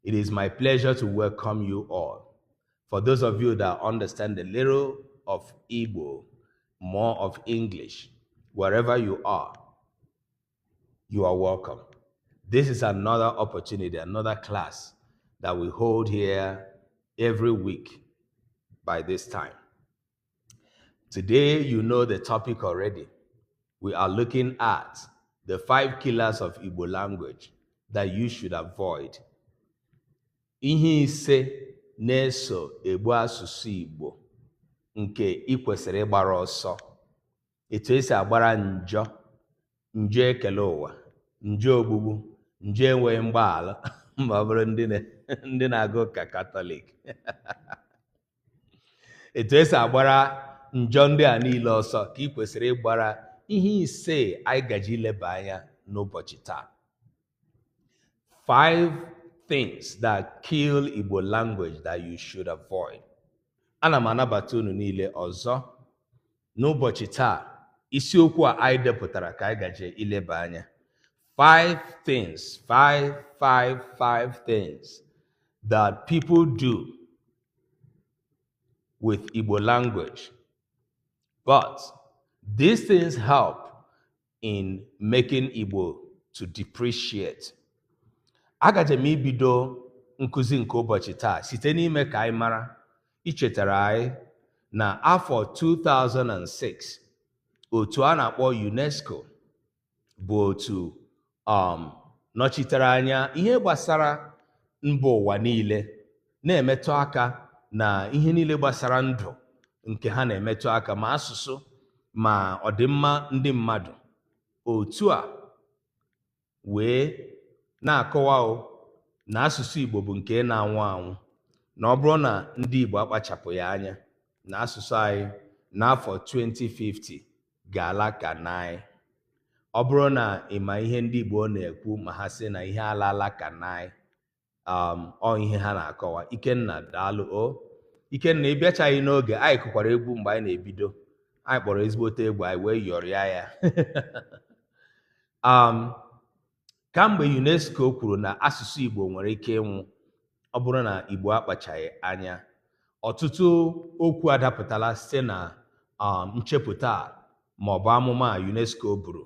It is my pleasure to welcome you all. For those of you that understand a little of Igbo, more of English, wherever you are welcome. This is another opportunity, another class that we hold here every week by this time. Today, you know the topic already. We are looking at the 5 killers of Igbo language that you should avoid. Ihe ise na-eso egbu asụsụ Igbo nke ị kwesịrị ịgbara ọsọ. Etu esi agbara njọ ekele ụwa, njọ ogbugbu, njọ enweghị mgbaghara ma ọ bụrụ ndị na-agụ ụka Katọlik. Etu esi agbara njọ ndị a niile ọsọ ka ị kwesịrị ịgbara ihe ise anyị gaji ileba anya n'ụbọchị taa. 5 things that kill Igbo language that you should avoid. Ana m anabata unu niile ọzọ n'ụbọchị taa. Isiokwu a anyị depụtara ka anyị gaje ileba anya. 5 things that people do with Igbo language. But these things help in making Igbo to depreciate. Agaje m ibido nkuzi nke ụbọchị taa site n'ime ka anyị mara, ichetara anyị na afọ 2006 otu a na-akpọ UNESCO bụ otu nọchitere anya ihe gbasara mba ụwa niile na-emetụ aka na ihe niile gbasara ndụ nke ha na-emetụ aka ma asụsụ ma ọdịmma ndị mmadụ. Otu a wee na-akọwa na asụsụ Igbo bụ nke na-anwụ anwụ, na ọ bụrụ na ndị Igbo akpachapụ ya anya na asụsụ anyị n'afọ 2050 ga-ala ka naị. Ọ bụrụ na ịma ihe ndị Igbo na-ekwu ma ha sị na ihe alaala ka naị, ọ ihe ha na-akọwa. Ikenna daalụ. Ikenna ịbịachaghị n'oge, anyị kụkwara egwu mgbe anyị na-ebido. Anyị kpọrọ ezigbote egwu, anyị wee yọrịa ya. Kamgbe UNESCO kwuru na asụsụ Igbo nwere ike ịnwụ ọ bụrụ na Igbo akpachaghị anya, ọtụtụ okwu adapụtala site na nchepụta ma ọ bụ amụma a UNESCO buru.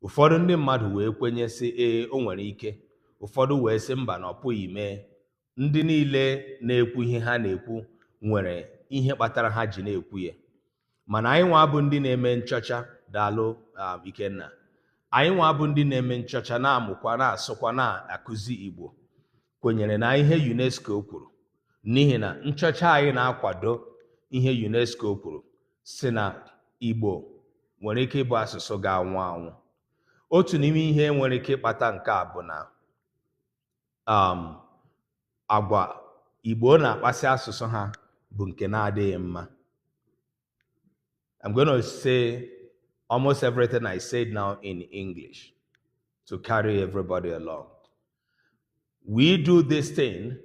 Ụfọdụ ndị mmadụ wee kwenye sị o nwere ike, ụfọdụ wee sị mba na ọ pụghị mee. Ndị niile na-ekwu ihe ha na-ekwu nwere ihe kpatara ha ji na-ekwu ya. Mana anyị nwa bụ ndị na-eme nchọcha, daalụ Ikenna. Anyị nwa bụ ndị na-eme nchọcha, na-amụkwa, na-asụkwa, na-akụzi Igbo, kwenyere na ihe UNESCO kwuru, n'ihi na nchọcha anyị na-akwado ihe UNESCO kwuru si na Igbo nwere ike ịbụ asụsụ ga-anwụ anwụ. Otu n'ime ihe nwere ike ịkpata nke a bụ na agwa Igbo na-akpasị asụsụ ha bụ nke na-adịghị mma. I'm going to say almost everything I said now in English to carry everybody along. We do this thing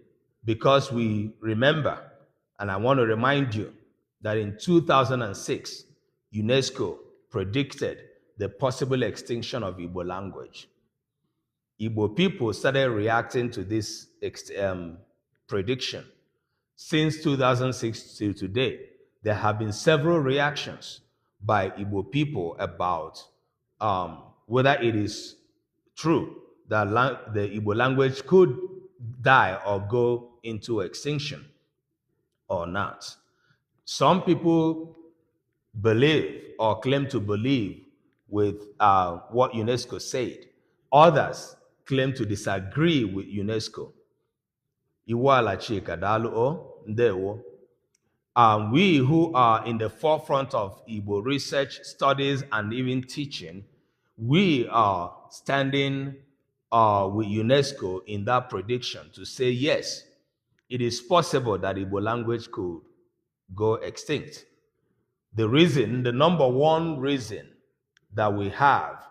because we remember, and I want to remind you that in 2006, UNESCO predicted the possible extinction of Igbo language. Igbo people started reacting to this prediction. Since 2006 to today, there have been several reactions by Igbo people about whether it is true that the Igbo language could die or go into extinction or not. Some people believe or claim to believe with what UNESCO said. Others claim to disagree with UNESCO. Iwala Chika Dalu Ndewo. We who are in the forefront of Igbo research, studies, and even teaching, we are standing with UNESCO in that prediction to say, yes, it is possible that Igbo language could go extinct. The number one reason that we have,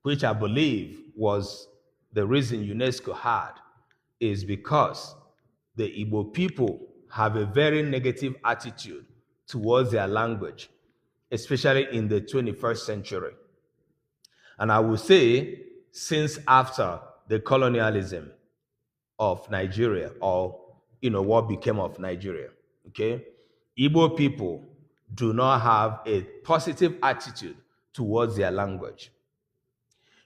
which I believe was the reason UNESCO had, is because the Igbo people have a very negative attitude towards their language, especially in the 21st century. And I will say, since after the colonialism, of Nigeria, or what became of Nigeria. Okay, Igbo people do not have a positive attitude towards their language.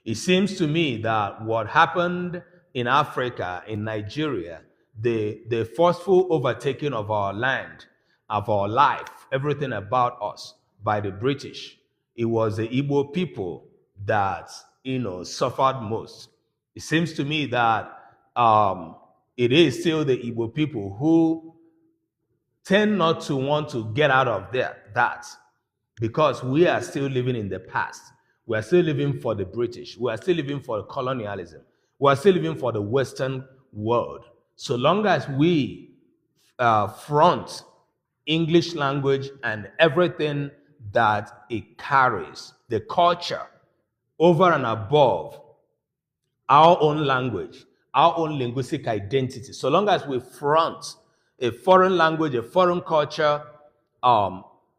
It seems to me that what happened in Africa, in Nigeria, the forceful overtaking of our land, of our life, everything about us by the British, it was the Igbo people that suffered most. It seems to me that it is still the Igbo people who tend not to want to get out of that, because we are still living in the past. We are still living for the British. We are still living for colonialism. We are still living for the Western world. So long as we front English language and everything that it carries, the culture, over and above our own language, our own linguistic identity, so long as we front a foreign language, a foreign culture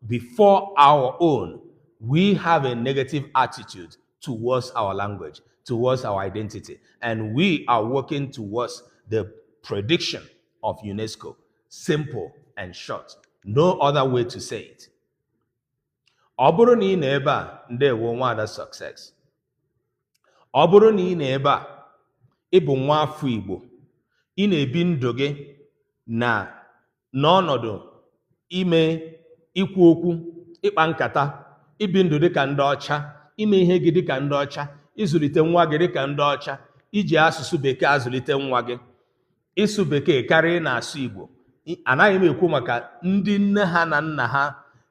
before our own, we have a negative attitude towards our language, towards our identity. And we are working towards the prediction of UNESCO. Simple and short. No other way to say it. Ọ bụrụ na ị nọ ebe a, ndewo nwada success. Ọ bụrụ na ị nọ ebe a, ị bụ nwa afọ Igbo, ị na-ebi ndụ gị na n'ọnọdụ ime ikwu okwu, ịkpa nkata, ibi ndụ dịka ndị ọcha, ime ihe gị dịka ndị ọcha, ịzụlite nwa gị dịka ndị ọcha, iji asụsụ bekee azụlite nwa gị, ịsụ bekee karịa na-asụ Igbo. Anaghị m ekwu maka ndị nne ha na nna ha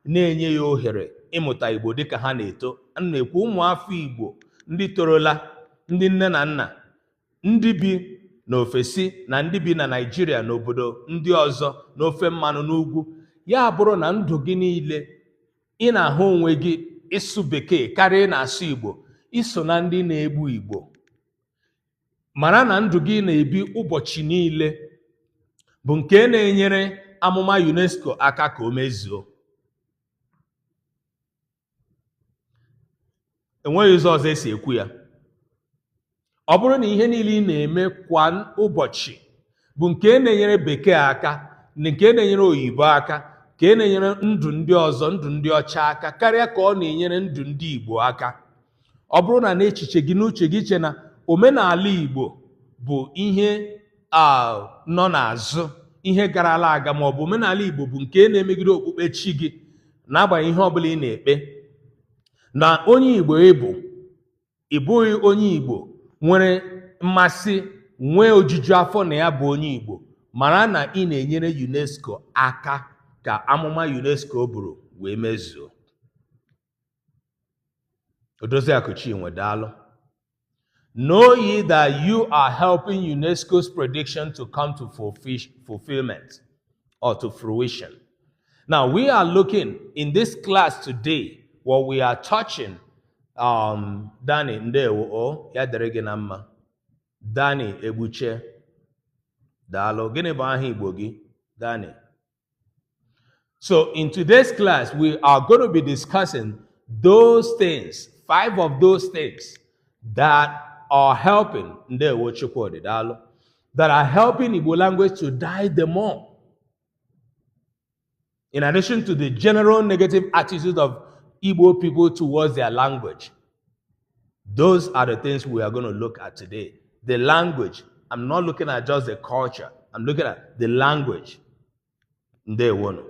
na-enye ya ohere ịmụta Igbo dịka ha na-eto. Ana m ekwu ụmụafọ Igbo ndị torola, ndị nne na nna, ndị bi n'ofesi na ndị bi na Naịjirịa na obodo ndị ọzọ, n'ofe mmanụ n'ugwu. Ya bụrụ na ndụ gị niile ị na-ahụ onwe gị ịsụ bekee karịa na-asụ Igbo, iso na ndị na-egbu Igbo. Mara na ndụ gị na-ebi ụbọchị niile bụ nke na-enyere amụma UNESCO aka ka o mezuo. Enweghị ụzọ ọzọ esi ekwu ya. Ọ bụrụ na ihe niile ị na-eme kwa ụbọchị bụ nke na-enyere bekee aka, nke na-enyere oyibo aka, ka na-enyere ndụ ndị ọzọ, ndụ ndị ọcha aka karịa ka ọ na-enyere ndụ ndị Igbo aka. Ọ bụrụ na n'echiche gị, n'uche gị, che na omenala Igbo bụ ihe nọ n'azụ, ihe garala aga, ma ọ bụ omenala Igbo bụ nke na-emegide okpukpe chi gị, n'agbanyeghị ihe ọbụla ị na-ekpe, na onye Igbo ị bụghị onye Igbo nwere mmasị, nwee ojuju afọ na ya bụ onye Igbo, mara na ị na-enyere UNESCO aka ka amụma UNESCO buru wee mezuo. Odoziakụ Chinwe, daalụ. Know ye that you are helping UNESCO's prediction to come to fulfillment or to fruition. Now, we are looking in this class today, what we are touching, Danny Ndewo, ya dere gị na mma. Danny Ebuche, daalụ. Gịnị bụ aha Igbo gị, Danny? So in today's class, we are going to be discussing those things, 5 of those things that are helping, that are helping Igbo language to die the more. In addition to the general negative attitude of Igbo people towards their language, those are the things we are going to look at today. The language. I'm not looking at just the culture. I'm looking at the language. Ndewo.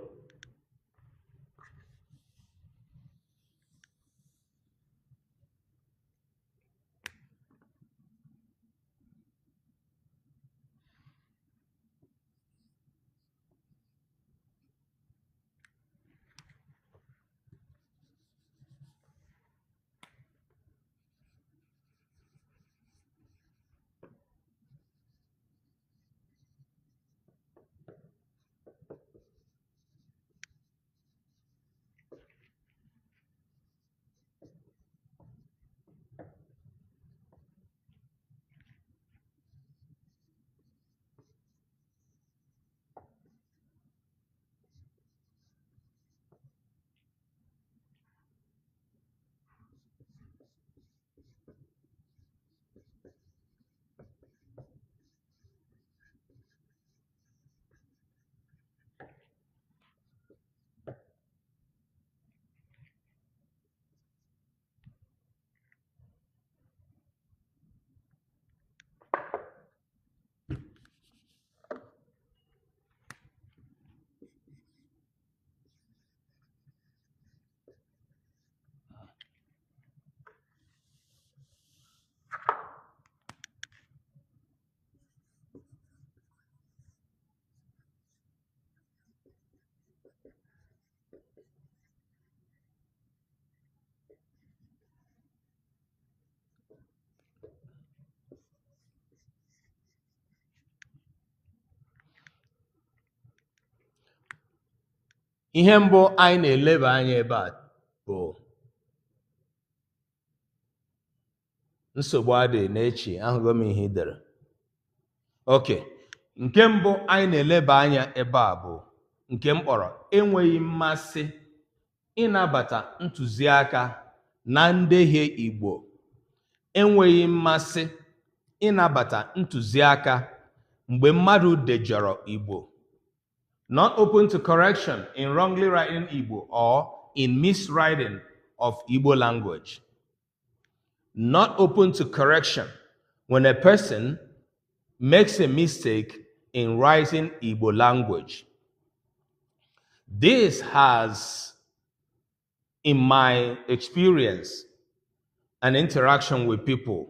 Ihe mbụ anyị na-eleba anya ebe a bụ nsogbu adị n'echi. Ahụgo m ihe ị dere. Ok, nke mbụ anyị na-eleba anya ebe a bụ nke m kpọrọ enweghị mmasị ịnabata ntụziaka na ndehie Igbo. Enweghị mmasị ịnabata ntụziaka mgbe mmadụ dejọrọ Igbo. Not open to correction in wrongly writing Igbo or in miswriting of Igbo language. Not open to correction when a person makes a mistake in writing Igbo language. This has, in my experience and interaction with people,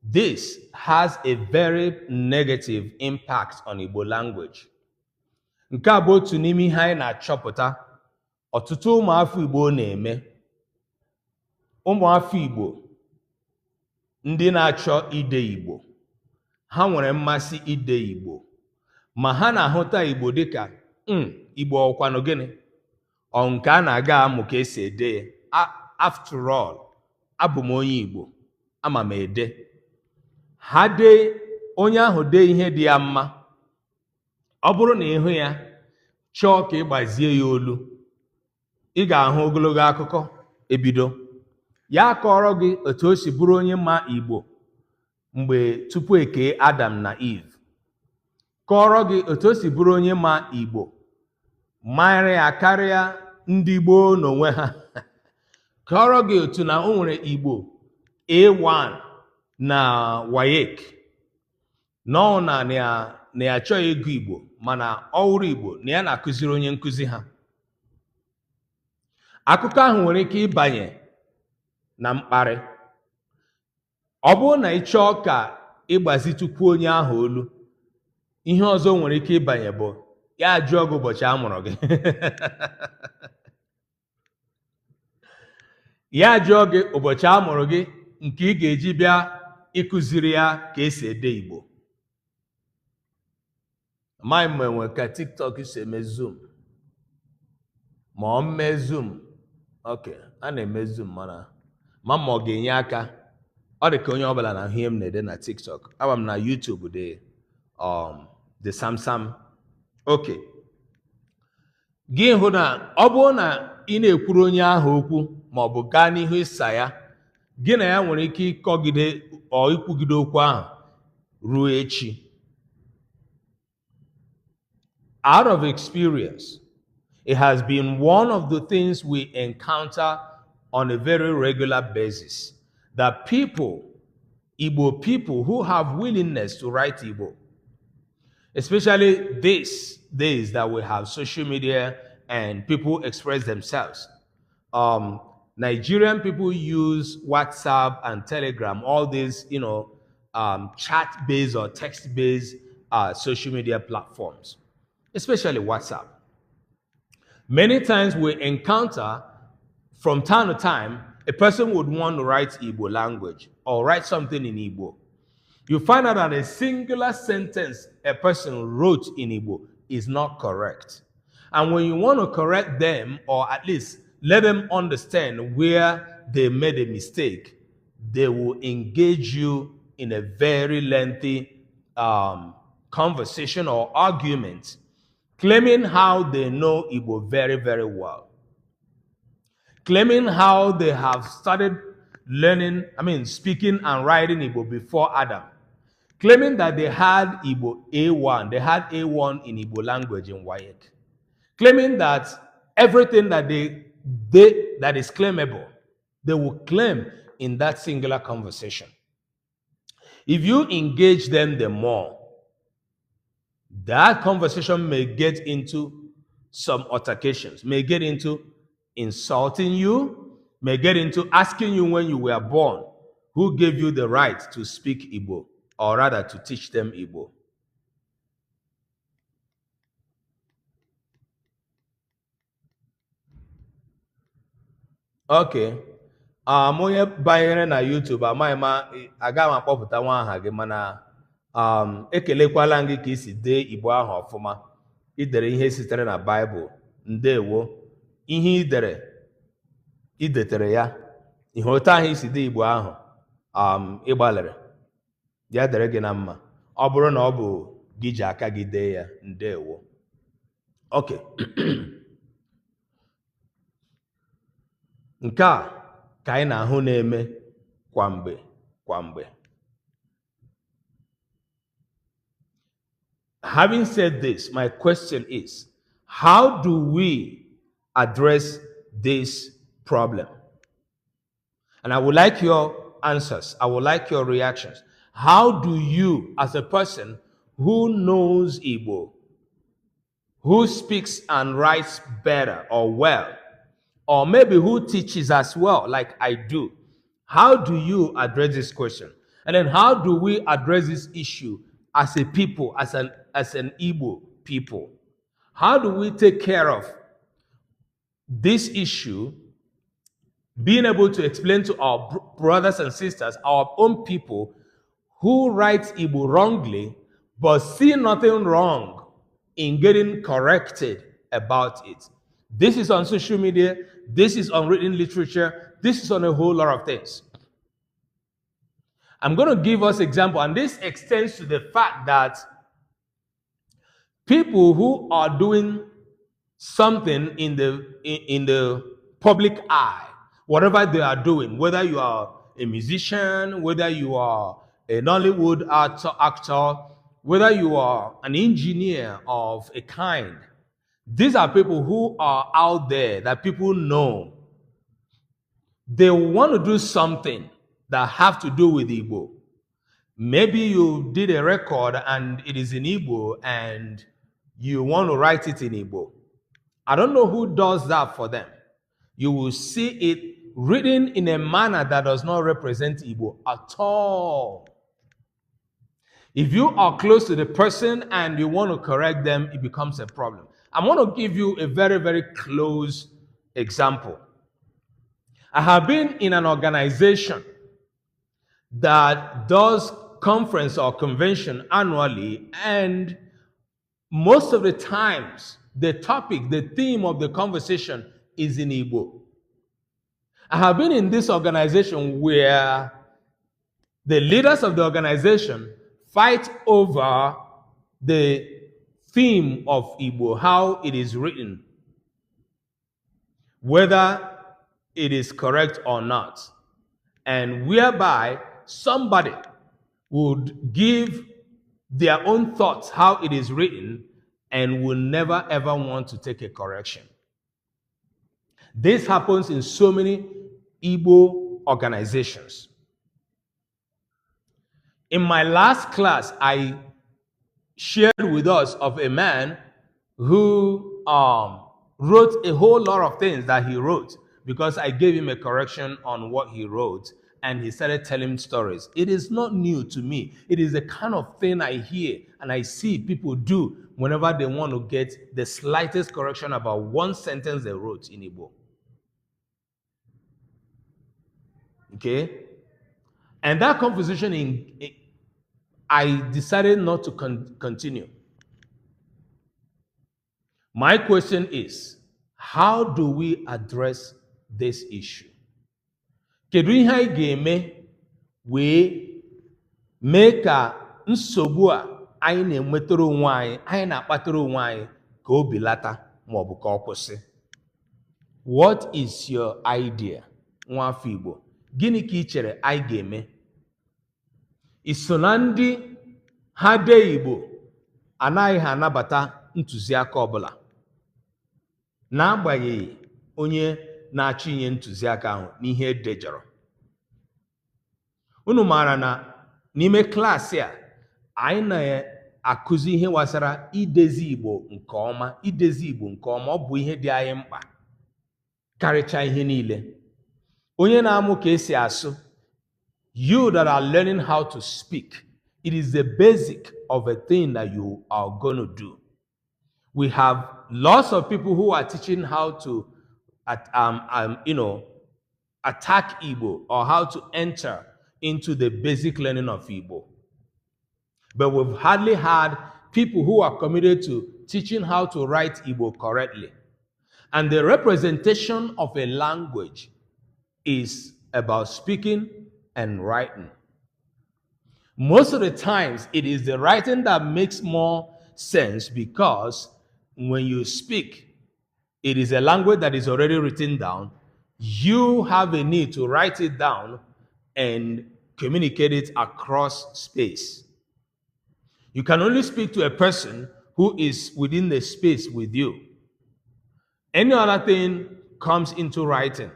this has a very negative impact on Igbo language. Nke a bụ otu n'ime ihe anyị na-achọpụta ọtụtụ ụmụafọ Igbo na-eme. Ụmụafọ Igbo ndị na-achọ ide Igbo, ha nwere mmasị ide Igbo, ma ha na-ahụta Igbo dịka Igbo ọkwanụ gịnị? Ọ nke a na-aga amụ ka esi ede ya. After all, abụ m onye Igbo, ama m ede. Ha dee, onye ahụ dee ihe dị ya mma, ọ bụrụ na ịhụ ya chọọ ka ị gbazie ya olu, ị ga-ahụ ogologo akụkọ ebido ya kọrọ gị otu o si bụrụ onye ma Igbo mgbe tupu ekee Adam na Eve, kọrọ gị otu o si bụrụ onye ma Igbo mara ya karịa ndị Igbo n'onwe ha, kọrọ gị otu na o nwere Igbo A1 na WAEC, nọ na ya achọghị ego Igbo mana ọhụrụ Igbo na ya na-akụziri onye nkụzi ha. Akụkọ ahụ nwere ike ịbanye na mkparị. Ọ bụrụ na ị chọọ ka ịgbazitụkwu onye ahụ olu, ihe ọzọ nwere ike ịbanye bụ ya jụọ gị ụbọchị a mụrụ gị. Ya jụọ gị ụbọchị a mụrụ gị nke ị ga-eji bịa ịkụziri ya ka esi ede Igbo. Amaghị m enwe ka TikTok si eme zoom, ma ọ mee zoom. Ok, a na-eme zoom mana ma ọ ga-enye aka. Ọ dị ka onye ọbụla na ihe m na-ede na TikTok. Aba m na YouTube dị Samsam. Ok, gị hụ na ọ bụrụ na ị na-ekwuru onye ahụ okwu ma ọ bụ gaa n'ihu ịsa ya, gị na ya nwere ike ịkọgide ikwugide okwu ahụ ruo echi. Out of experience, it has been one of the things we encounter on a very regular basis, that people, Igbo people who have willingness to write Igbo, especially these days that we have social media and people express themselves. Nigerian people use WhatsApp and Telegram, all these, chat-based or text-based social media platforms, especially WhatsApp. Many times we encounter, from time to time, a person would want to write Igbo language or write something in Igbo. You find out that a singular sentence a person wrote in Igbo is not correct. And when you want to correct them, or at least let them understand where they made a mistake, they will engage you in a very lengthy conversation or argument, claiming how they know Igbo very, very well, claiming how they have started speaking and writing Igbo before Adam, claiming that they had Igbo A1, they had A1 in Igbo language in WAEC, claiming that everything that that is claimable, they will claim in that singular conversation. If you engage them the more, that conversation may get into some altercations, may get into insulting you, may get into asking you when you were born, who gave you the right to speak Igbo, or rather to teach them Igbo. Okay. Onye banyere na YouTube amaghị m agaghị m akpọpụta nwa aha gị mana ekelekwala gị ka isi dee Igbo ahụ ọfụma. Idere ihe sitere na Baịbụl. Ndewo. Ihe idetere ya. Ihe otu ahụ isi dee Igbo ahụ ịgbalịrị. Ya dere gị na mma. Ọ bụrụ na ọ bụ gị ji aka gị dee ya. Ndewo. Okay. Nke a ka anyị na-ahụ na-eme kwamgbe. Having said this, my question is, how do we address this problem? And I would like your answers. I would like your reactions. How do you, as a person who knows Igbo, who speaks and writes better or well, or maybe who teaches as well, like I do, how do you address this question? And then how do we address this issue as a people, as an Igbo people? How do we take care of this issue, being able to explain to our brothers and sisters, our own people who write Igbo wrongly, but see nothing wrong in getting corrected about it? This is on social media. This is on written literature. This is on a whole lot of things. I'm going to give us example, and this extends to the fact that people who are doing something in the public eye, whatever they are doing, whether you are a musician, whether you are a Nollywood actor, whether you are an engineer of a kind, these are people who are out there that people know. They want to do something that have to do with Igbo. Maybe you did a record and it is in Igbo and you want to write it in Igbo. I don't know who does that for them. You will see it written in a manner that does not represent Igbo at all. If you are close to the person and you want to correct them, it becomes a problem. I'm going to give you a very, very close example. I have been in an organization that does conference or convention annually, and most of the times, the topic, the theme of the conversation is in Igbo. I have been in this organization where the leaders of the organization fight over the theme of Igbo, how it is written, whether it is correct or not, and whereby somebody would give their own thoughts how it is written and will never ever want to take a correction. This happens in so many Igbo organizations. In my last class, I shared with us of a man who wrote a whole lot of things that he wrote because I gave him a correction on what he wrote, and he started telling stories. It is not new to me. It is the kind of thing I hear and I see people do whenever they want to get the slightest correction about one sentence they wrote in Igbo. Okay? And that conversation, I decided not to continue. My question is, how do we address this issue? Kedu ihe anyị ga-eme wee mee ka nsogbu a anyị na-enwetara onwe anyị na-akpatara onwe anyị ka o belata ma ọ bụ ka ọ kwụsị? What is your idea, nwafọ Igbo? Gịnị ka ị chere anyị ga-eme? Iso na ndị ha dee Igbo anaghị ha anabata ntụziaka ọbụla, n'agbanyeghị onye na-achọ inye ntụziaka ahụ n'ihe edejọrọ. Unu maara na n'ime klaasị a anyị na-akụzi ihe gbasara idezi Igbo nke ọma. Idezi Igbo nke ọma ọ bụ ihe dị anyị mkpa karịcha ihe niile. Onye na-amụ ka esi asụ, you that are learning how to speak, it is the basic of a thing that you are going to do. We have lots of people who are teaching how to attack Igbo or how to enter into the basic learning of Igbo. But we've hardly had people who are committed to teaching how to write Igbo correctly. And the representation of a language is about speaking and writing. Most of the times, it is the writing that makes more sense because when you speak, it is a language that is already written down. You have a need to write it down and communicate it across space. You can only speak to a person who is within the space with you. Any other thing comes into writing.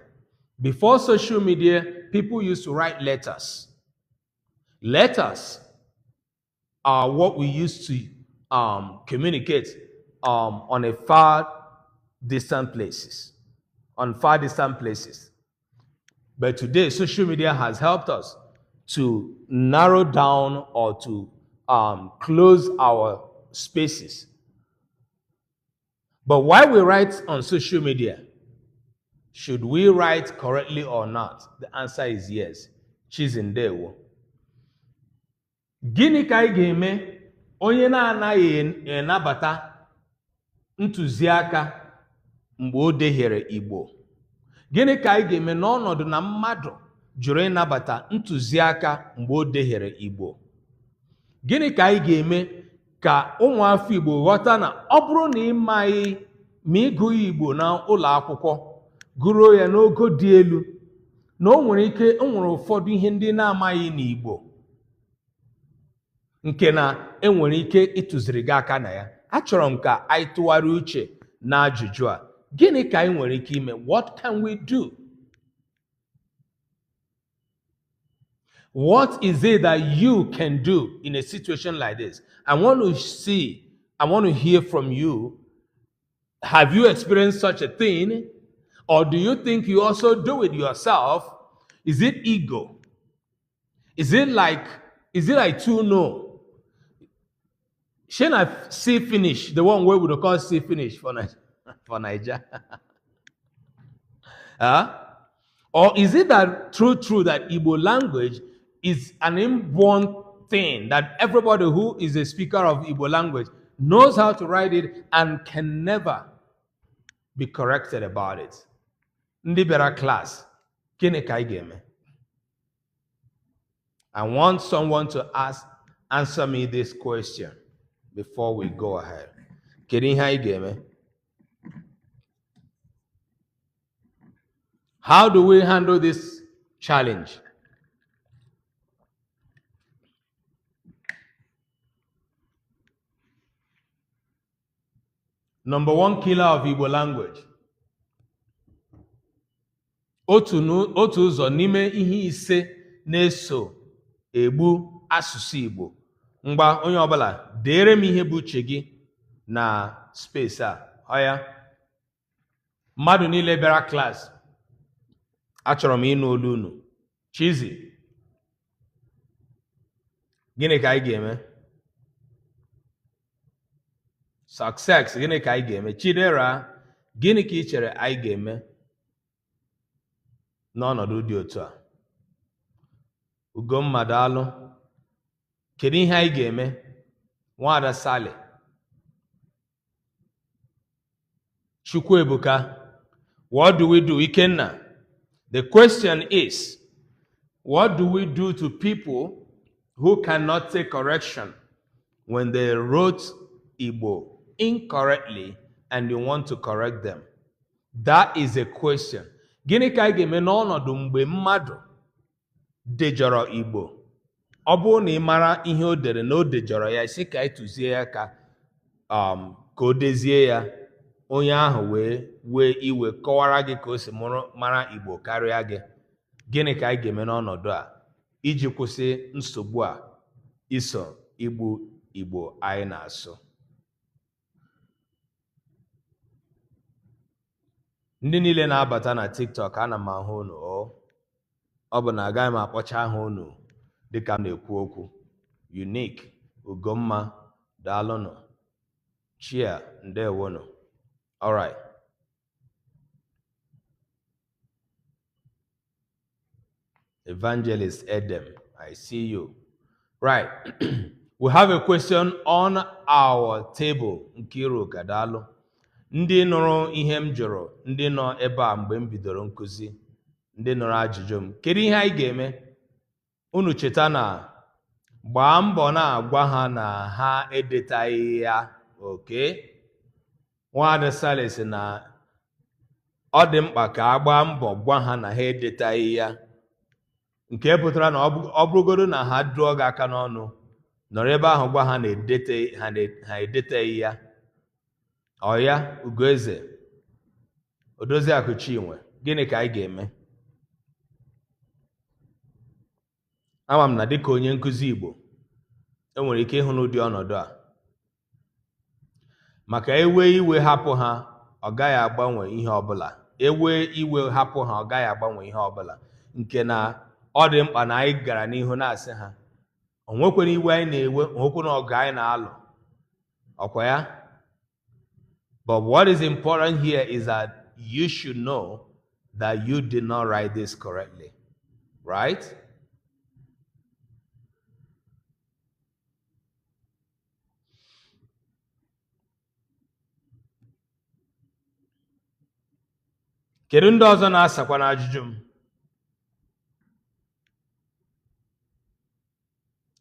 Before social media, people used to write letters. Letters are what we used to communicate on far distant places. But today, social media has helped us to narrow down or to close our spaces. But why we write on social media, should we write correctly or not? The answer is yes. Chizindewo. Gịnị ka anyị ga-eme onye na-anaghị enabata ntụziaka mgbe o dehiere Igbo? Gịnị ka anyị ga-eme n'ọnọdụ na mmadụ jụrụ ịnabata ntụziaka mgbe o dehiere Igbo? Gịnị ka anyị ga-eme ka ụmụafọ Igbo ghọta na ọ bụrụ na ị maghị ma ịgụ Igbo na ụlọ akwụkwọ gụruo ya n'ogo dị elu, na o nwere ụfọdụ ihe ndị na-amaghị n'Igbo nke na enwere ike ịtụziri gị aka na ya. Achọrọ m ka anyị tụgharịa uche na ajụjụ a. Gịnị ka anyị nwere ike ime? What can we do? What is it that you can do in a situation like this? I want to hear from you. Have you experienced such a thing? Or do you think you also do it yourself? Is it ego? Is it like to know? Shall I see finish? The one where we would call see finish for Nigeria. Or is it that true that Igbo language is an inborn thing that everybody who is a speaker of Igbo language knows how to write it and can never be corrected about it? Ndị bịara class, gịnị ka anyị ga-eme? I want someone to answer me this question before we go ahead. Kedu ihe anyị ga-eme? How do we handle this challenge? Number one killer of Igbo language. Otu ụzọ n'ime ihe ise na-eso egbu asụsụ Igbo. Mgba onye ọbụla deere m ihe bụ uche gị na space a. Ọya. Mmadụ niile bịara class. Achọrọ m ịnụ olu unu. Chizi. Gịnị ka anyị ga-eme? Success, gịnị ka anyị ga-eme? Chidera, gịnị ka ị chere anyị ga-eme n'ọnọdụ dị otu a? Ugomma daalụ. Kedu ihe anyị ga-eme? Nwada Sally. Chukwuebuka, what do we do? Ikenna. The question is, what do we do to people who cannot take correction when they wrote Igbo incorrectly and you want to correct them? That is a question. Gịnị ka anyị ga-eme n'ọnọdụ mgbe mmadụ dejọrọ Igbo? Ọ bụrụ na ị mara ihe o dere na o dejọrọ ya, isi ka anyị tụzie ya ka o dezie ya, onye ahụ wee iwe kọwara gị ka o si mara Igbo karịa gị. Gịnị ka anyị ga-eme n'ọnọdụ a iji kwụsị nsogbu a iso igbu Igbo anyị na-asụ? Ndị niile na-abata na TikTok, ana m ahụ unu. Ọ bụ na agaghị m akpọcha aha unu dịka m na-ekwu okwu. Unique, Ugomma, daalụnụ. Chia, ndewonu. All right. Evangelist Edem, I see you. Right. We have a question on our table. Nkiru Kadalo. Ndị nụrụ ihe m jụrụ, ndị nọ ebe a mgbe m bidoro nkụzi, ndị nụrụ ajụjụ m. Kedu ihe anyị ga-eme? Unu cheta na gbaa mbọ na-agwa ha na ha edetaghị ya, okay? Nwaada Salis na ọ dị mkpa ka a gbaa mbọ gwa ha na ha edetaghị ya. Nke pụtara na ọ bụrụgodo na ha dụọ gị aka n'ọnụ, nọrọ ebe ahụ gwa ha na ha edeteghị ya. Ọ ya, Ugoeze, Odoziakụ Chinwe, gịnị ka anyị ga-eme? Ama m na dịka onye nkụzi Igbo, enwere ike ịhụ n'ụdị ọnọdụ a. Maka ewe iwe hapụ ha, ọ gaghị agbanwe ihe ọbụla. Ewe iwe hapụ ha, ọ gaghị agbanwe ihe ọbụla. Nke na ọ dị mkpa na anyị gara n'ihu na-asị ha, o nwekwara iwe anyị na-ewe, o nwekwara ọgụ anyị na-alụ. Ọkwa ya? But what is important here is that you should know that you did not write this correctly. Right? Kedu ndị ọzọ na-asakwa n'ajụjụ m?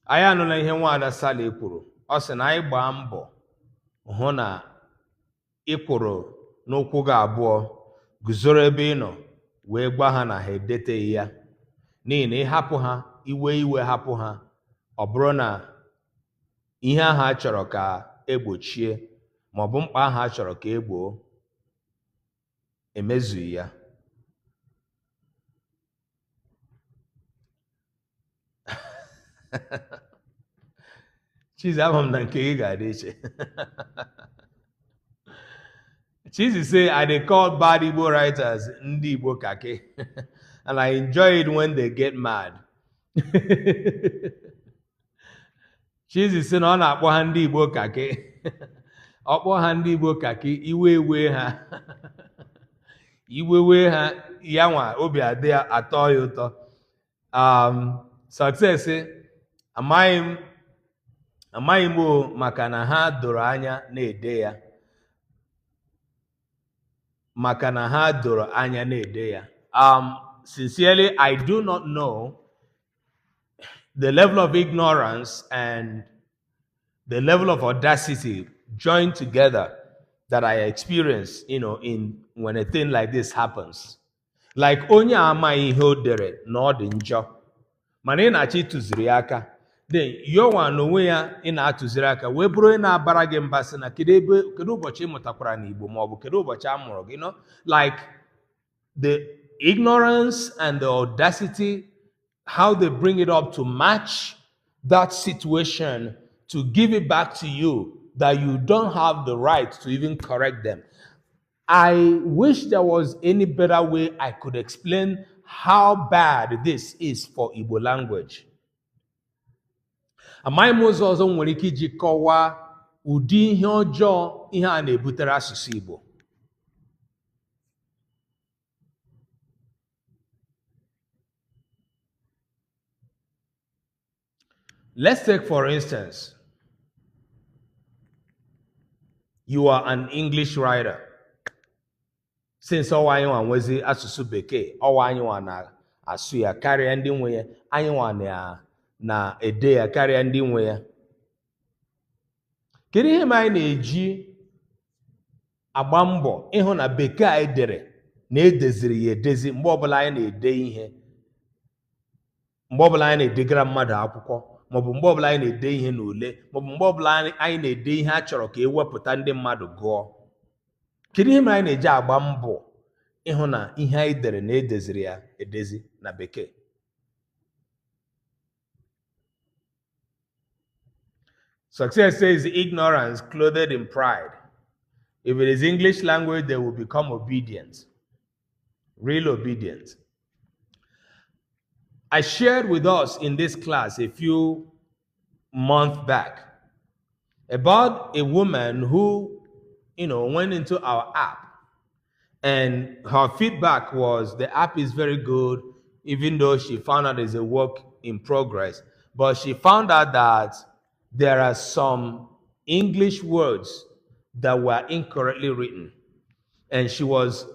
Anyị anụla ihe Nwaada Sally kwuru. Ọ sị na anyị gbaa mbọ hụ na ịkwụrụ n'ụkwụ gị abụọ guzoro ebe ị nọ wee gwa ha na ha edeteghị ya. N'ihi na ịhapụ ha, iwe hapụ ha, ọ bụrụ na ihe ahụ a chọrọ ka egbochie maọbụ mkpa ahụ a chọrọ ka egboo emezughị ya. Chizi, ama m na nke gị ga-adị iche. Chizi say, I dey call bad Igbo writers ndị Igbo kake, and I enjoy it when they get mad. Chizi say na ọ na-akpọ ha ndị Igbo kake. Ọ kpọ ha ndị Igbo kake, iwe ha. Iwewe ha, ya nwa obi adị atọ ya ụtọ. Success, amaghị m o, maka na ha doro anya na-ede ya. Maka na ha doro anya na-ede ya. Sincerely, I do not know the level of ignorance and the level of audacity joined together that I experience, when a thing like this happens. Like onye amaghị ihe o dere na ọ dị njọ, mana ị na-achọ ịtụziri aka. Then yowa n'onwe ya ị na-atụziri aka wee bụrụ ị na-abara gị mba sị na kedu ụbọchị ị mụtakwara n'Igbo maọbụ kedu ụbọchị a mụrụ gị, like the ignorance and the audacity, how they bring it up to match that situation, to give it back to you, that you don't have the right to even correct them. I wish there was any better way I could explain how bad this is for Igbo language. Amaghị m ụzọ ọzọ nwere ike iji kọwaa ụdị ihe ọjọọ ihe a na-ebutere asụsụ Igbo. Let's take, for instance, you are an English writer. Since ọwa anyị nwa nwezi asụsụ Bekee, ọwa anyị nwa na-asụ ya karịa ndị nwe ya, anyị nwa na-ede ya karịa ndị nwe ya. Kedu ihe ma anyị na-eji agba mbọ ịhụ na Bekee anyị dere na edeziri ya edezi mgbe ọbụla anyị na-ede ihe, mgbe ọbụla anyị na-edegara mmadụ akwụkwọ, maọbụ mgbe ọbụla anyị na-ede ihe n'ule, maọbụ mgbe ọbụla anyị na-ede ihe a chọrọ ka ewepụta ndị mmadụ gụọ? Kedu ihe mere anyị na-eji agba mbọ ịhụ na ihe anyị dere na edeziri ya edezi na Bekee? Success says ignorance clothed in pride. If it is English language, they will become obedient, real obedient. I shared with us in this class a few months back about a woman who, went into our app, and her feedback was the app is very good. even though she found out there's a work in progress. But she found out that there are some English words that were incorrectly written. And she was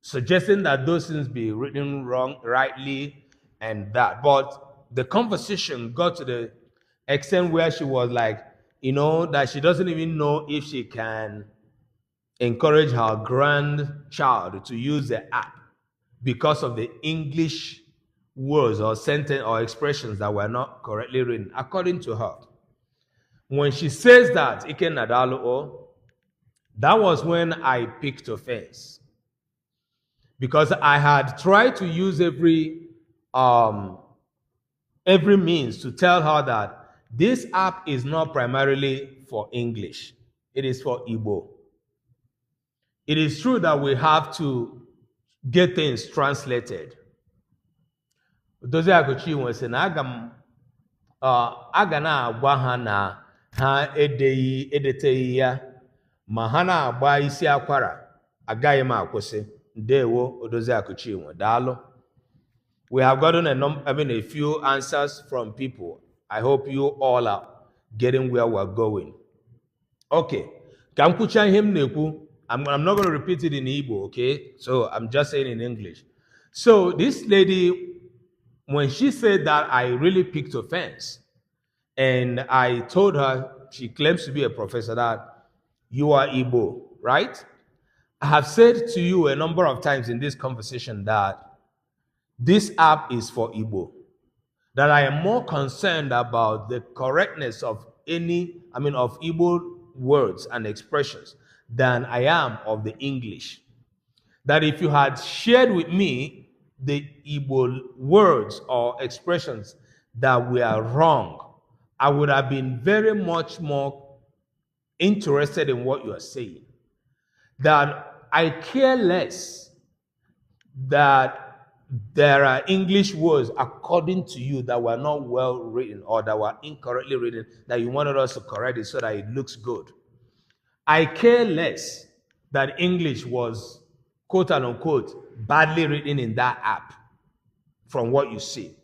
suggesting that those things be written wrong, rightly, and that. But the conversation got to the extent where she was like, that she doesn't even know if she can encourage her grandchild to use the app because of the English words or sentence or expressions that were not correctly written, according to her. When she says that, Ike Nadalo, that was when I picked offense. Because I had tried to use every means to tell her that this app is not primarily for English. It is for Igbo. It is true that we have to get things translated. Dozie Aguchi was saying, aga na-agwa ha na ha edeteghị ya, ma ha na-agba isi akwara, agaghị m akwụsị. Ndewo Odozi Akuchi nwe, daalụ. We have gotten a few answers from people. I hope you all are getting where we're going. Okay. Ka m kwucha ihe m na-ekwu. I'm not going to repeat it in Igbo, okay? So I'm just saying in English. So this lady, when she said that, I really picked offense. And I told her, she claims to be a professor, that you are Igbo, right? I have said to you a number of times in this conversation that this app is for Igbo. That I am more concerned about the correctness of of Igbo words and expressions than I am of the English. That if you had shared with me the Igbo words or expressions that were wrong, I would have been very much more interested in what you are saying. That I care less that there are English words according to you that were not well written or that were incorrectly written, that you wanted us to correct it so that it looks good. I care less that English was, quote unquote, badly written in that app from what you see.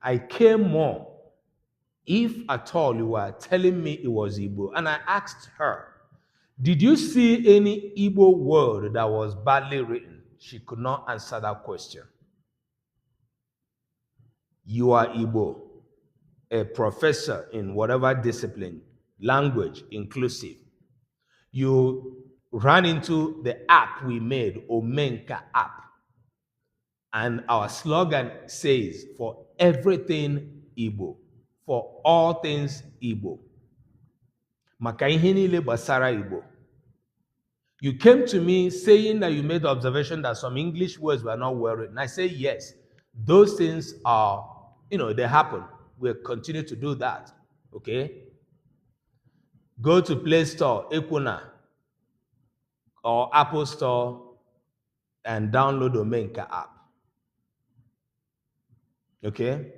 I care more if at all you were telling me it was Igbo. And I asked her, did you see any Igbo word that was badly written? She could not answer that question. You are Igbo, a professor in whatever discipline, language, inclusive. You ran into the app we made, Omenka app. And our slogan says, for everything Igbo, for all things Igbo. Maka ihe niile gbasara Igbo. You came to me saying that you made the observation that some English words were not well written. I say, yes, those things are, they happen. We'll continue to do that, okay? Go to Play Store, Ekuna, or Apple Store, and download the Omenka app, okay?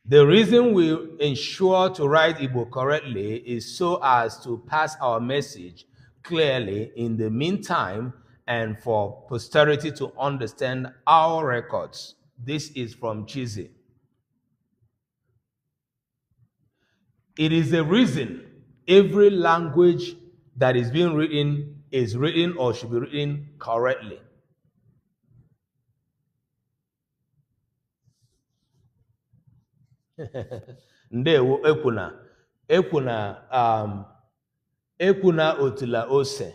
The reason we ensure to write Igbo correctly is so as to pass our message clearly in the meantime and for posterity to understand our records. This is from Chizi. It is a reason every language that is being written is written or should be written correctly. Ndewo ekwuna otula ose.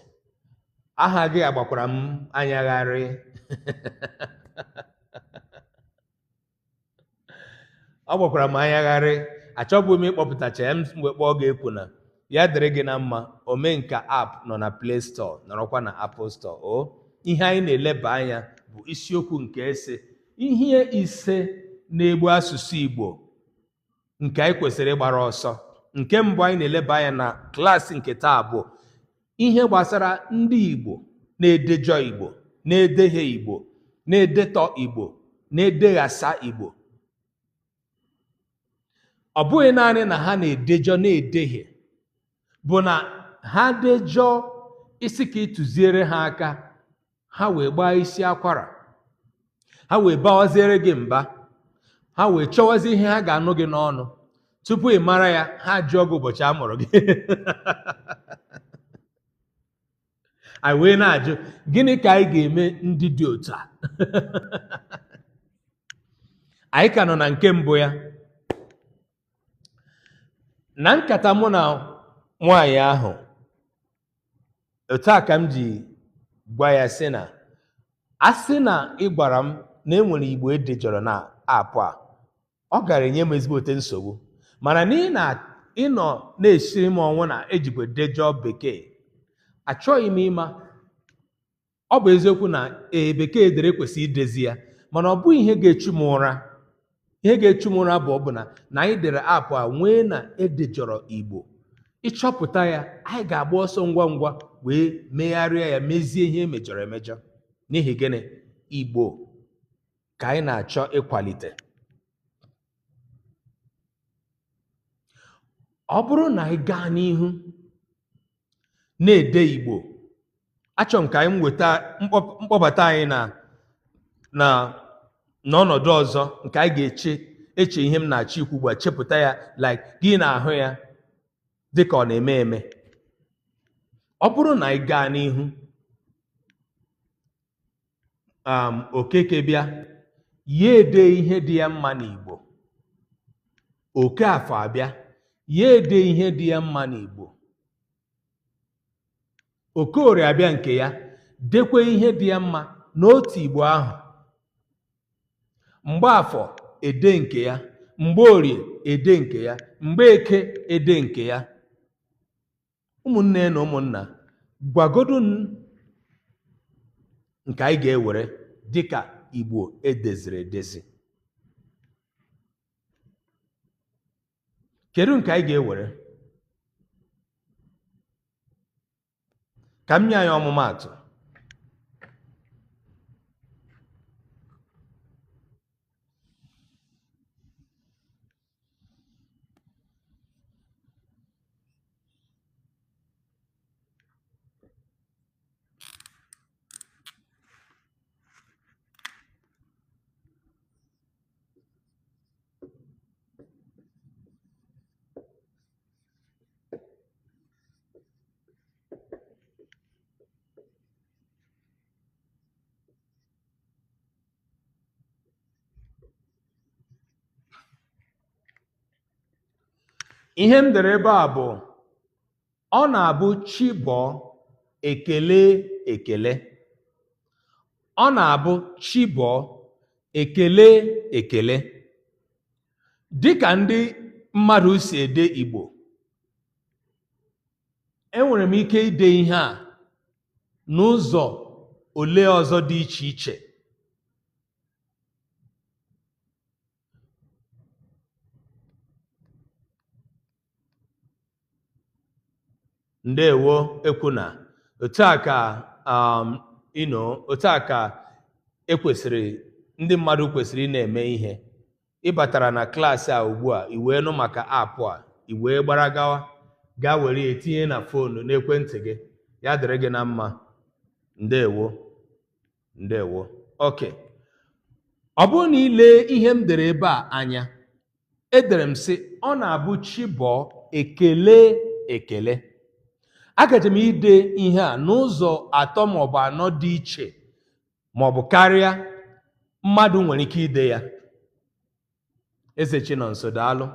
Aha gị agbakwara m anyagharị. Ọ gbakwara m anyagharị. Achọbụ m ịkpọpụtacha ya mgbe kpọọ gị ekwuna. Ya dịrị gị na mma. Omenka app nọ na Play Store, nọrọkwa na Apple Store. Ihe anyị na-eleba anya bụ isiokwu nke ese. Ihe ise na-egbu asụsụ Igbo nke anyị kwesịrị ịgbara ọsọ. Nke mbụ anyị na-eleba anya na klaasị nke taa bụ ihe gbasara ndị Igbo na-edejọ Igbo, na-edehie Igbo, na-edetọ Igbo, na-edeghasa Igbo. Ọ bụghị naanị na ha na-edejọ na-edehie, bụ na ha dejọ isi ka ịtụziere ha aka, ha wee gbaa isi akwara. ha wee bawaziere gị mba, ha wee chọwazi ihe ha ga-anụ gị n'ọnụ. Tupu ị mara ya, ha jụọ gị ụbọchị a mụrụ gị. Anyị wee na-ajụ, gịnị ka anyị ga-eme ndị dị otu a? Anyị ka nọ na nke mbụ ya. Na nkata mụ na nwaanyị ahụ, otu a ka m ji gwa ya sị na a sị na ị gwara m na enwere Igbo edejọrọ na apụ a, ọ gara enye m ezigbote nsogbu. Mana n'ihi na ịnọ na-esiri m ọnwụ na ejikwa dejọ bekee, achọghị m ịma. Ọ bụ eziokwu na bekee edere kwesịrị idezi ya, mana ọ bụghị ihe ga-echu m ụra. Ihe ga-echu m ụra bụ ọbụna na anyị dere apụ a nwee na edejọrọ Igbo. Ịchọpụta ya, anyị ga-agba ọsọ ngwa ngwa wee megharịa ya, mezie ihe emejọrọ emejọ. N'ihi gịnị? Igbo ka anyị na-achọ ịkwalite. Ọ bụrụ na anyị gaa n'ihu na-ede Igbo, achọrọ m ka anyị weta mkpọbata anyị n'ọnọdụ ọzọ nke anyị ga-eche ihe m na-achọ ikwu ugbu a, chepụta ya like gị na-ahụ ya dịka ọ na-eme eme. Ọ bụrụ na anyị gaa n'ihu, Okeke bịa ya ede ihe dị ya mma n'Igbo, Okafọ abịa ya ede ihe dị ya mma n'Igbo, Okorie abịa nke ya dekwe ihe dị ya mma n'otu Igbo ahụ, Mgbaafọ ede nke ya, Mgborie ede nke ya, Mgbeke ede nke ya. Ụmụnne na ụmụnna, gwagodu nke anyị ga-ewere dịka Igbo edeziri edezi. Kedu nke anyị ga-ewere? Ka m nye anyị ọmụmaatụ. Ihe m dere ebe a bụ, ọ na-abụ chi bọọ ekele ekele. Ọ na-abụ chi bọọ ekele ekele. Dịka ndị mmadụ si ede Igbo, enwere m ike ide ihe a n'ụzọ ole ọzọ dị iche iche. Ndewo Ekwuna. Otu a ka otu a ka ndị mmadụ kwesịrị ị na-eme ihe. Ị batara na klaasị a ugbu a, i wee nụ maka apụ a, i wee gbara gawa gaa were etinye na foonu n'ekwentị gị. Ya dịrị gị na mma. Ndewo. Okay. Ọ bụrụ na ile ihe m dere ebe a anya, edere m sị ọ na-abụ chi bọọ ekele ekele. Agaje m ide ihe a n'ụzọ atọ maọbụ anọ dị iche maọbụ karịa mmadụ nwere ike ide ya. Eze Chinonso, daalụ.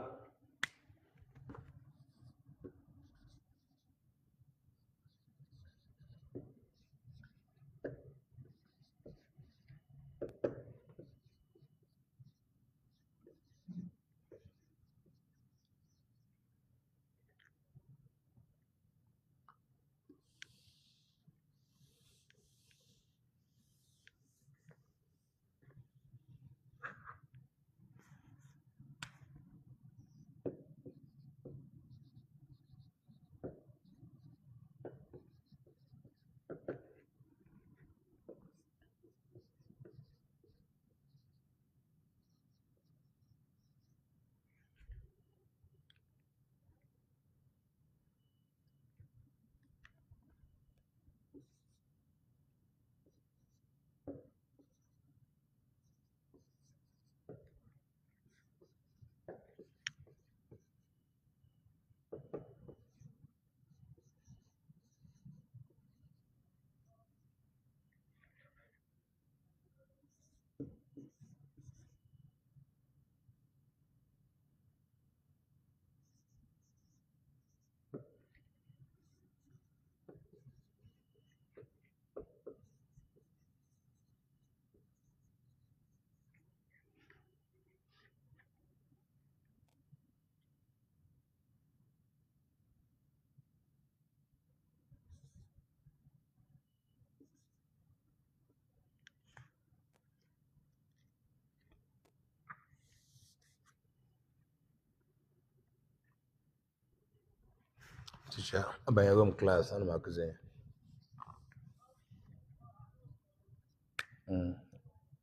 Teacher, I'm in class. I'm not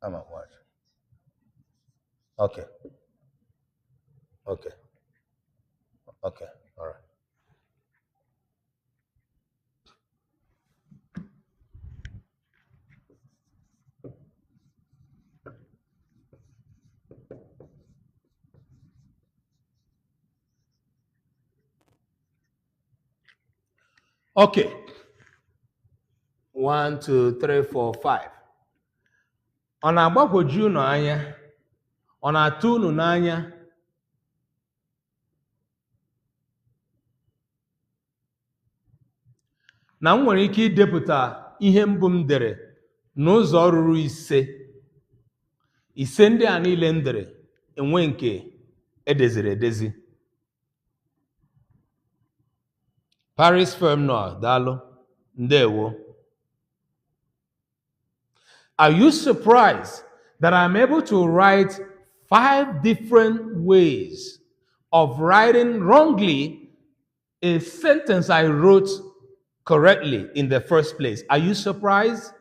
I'm at watch. Okay. Okay. Okay. All right. Okay. 1, 2, 3, 4, 5. Ọ na-agbagwoju unu anya? Ọ na-atụ unu n'anya? Na m nwere ike idepụta ihe mbụ m dere n'ụzọ ruru ise. Ise ndị a niile m dere enwe nke edeziri edezi. Paris firm nọ daalụ. Ndewo. Are you surprised that I'm able to write 5 different ways of writing wrongly a sentence I wrote correctly in the first place? Are you surprised?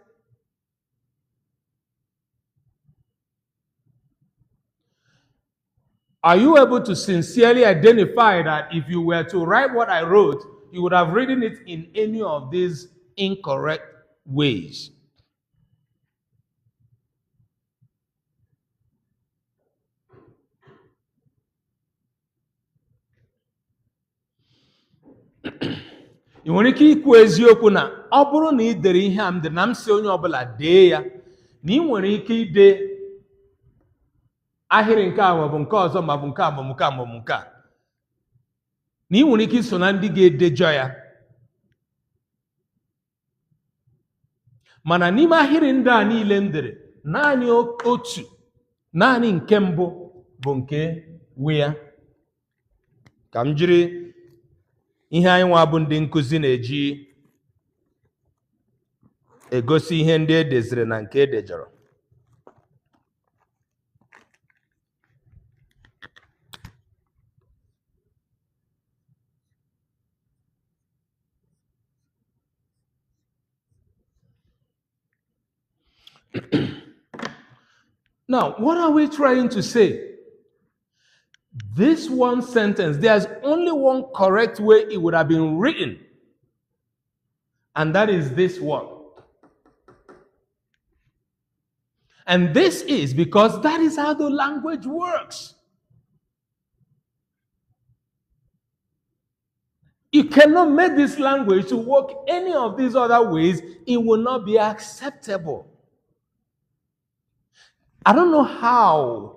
Are you able to sincerely identify that if you were to write what I wrote, you would have written it in any of these incorrect ways? ị nwere ike ikwu eziokwu na ọ bụrụ na ị dere ihe a m dere na m si onye ọbụla dee ya na ị nwere ike ide ahịrị nke a maọbụ nke ọzọ maọbụ nke a maọbụ nke a maọbụ nke a na ị nwere ike iso na ndị ga-edejọ ya, mana n'ime ahịrị ndị a niile m dere naanị otu, naanị nke mbụ bụ nke wi ya. Ka m jiri ihe anyị nwa bụ ndị nkụzi na-eji egosi ihe ndị edeziri na nke edejọrọ. Now, what are we trying to say? This one sentence, there's only one correct way it would have been written, and that is this one. And this is because that is how the language works. You cannot make this language to work any of these other ways. It will not be acceptable. I don't know how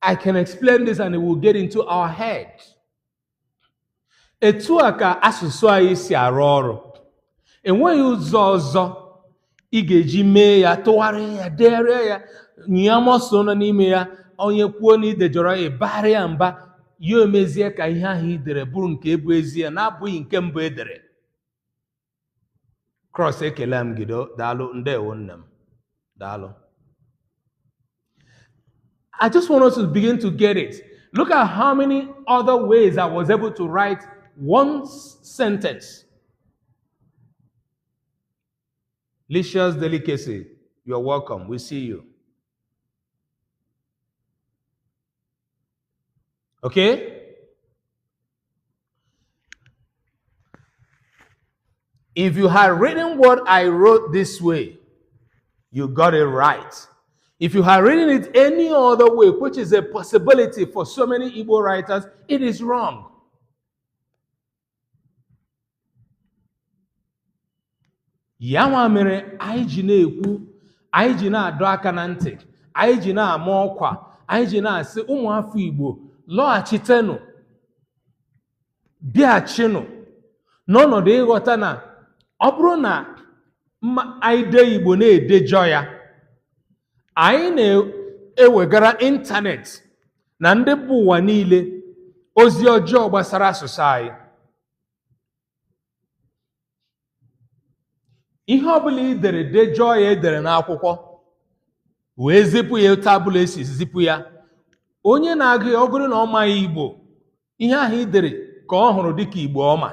I can explain this and it will get into our head. Etu a ka asụsụ anyị si arụ ọrụ. Enweghị ụzọ ọzọ ị ga-eji mee ya, tụgharịa ya, dere ya, nyamọsọ nọ n'ime ya, onye kwuo na idejọrọ ya, bara ya mba, ya emezie ka ihe ahụ idere bụrụ nke bụ ezie na-abụghị nke mbụ edere. Cross ekele m gị daalụ, ndewo nne m. Daalụ. I just want us to begin to get it. Look at how many other ways I was able to write one sentence. Licious Delicacy, you're welcome. We see you. Okay? If you had written what I wrote this way, you got it right. If you had written it any other way, which is a possibility for so many Igbo writers, it is wrong. Ya nwa mere anyị ji na-ekwu, anyị ji na-adọ aka na ntị, anyị ji na-ama ọkwa, anyị ji na-asị ụmụafọ Igbo lọghachitenụ, bịachinụ n'ọnọdụ ịghọta na ọ bụrụ na anyị dee Igbo na-edejọ ya, anyị na-ewegara ịntanetị na ndị bụ ụwa niile ozi ọjọọ gbasara asụsụ anyị. Ihe ọbụla ị dere dejọọ ya edere n'akwụkwọ wee zipụ ya otu abụla esi zipụ ya, onye na-agụ ya ọ bụrụ na ọ maghị Igbo, ihe ahụ ị dere ka ọ hụrụ dịka Igbo ọma,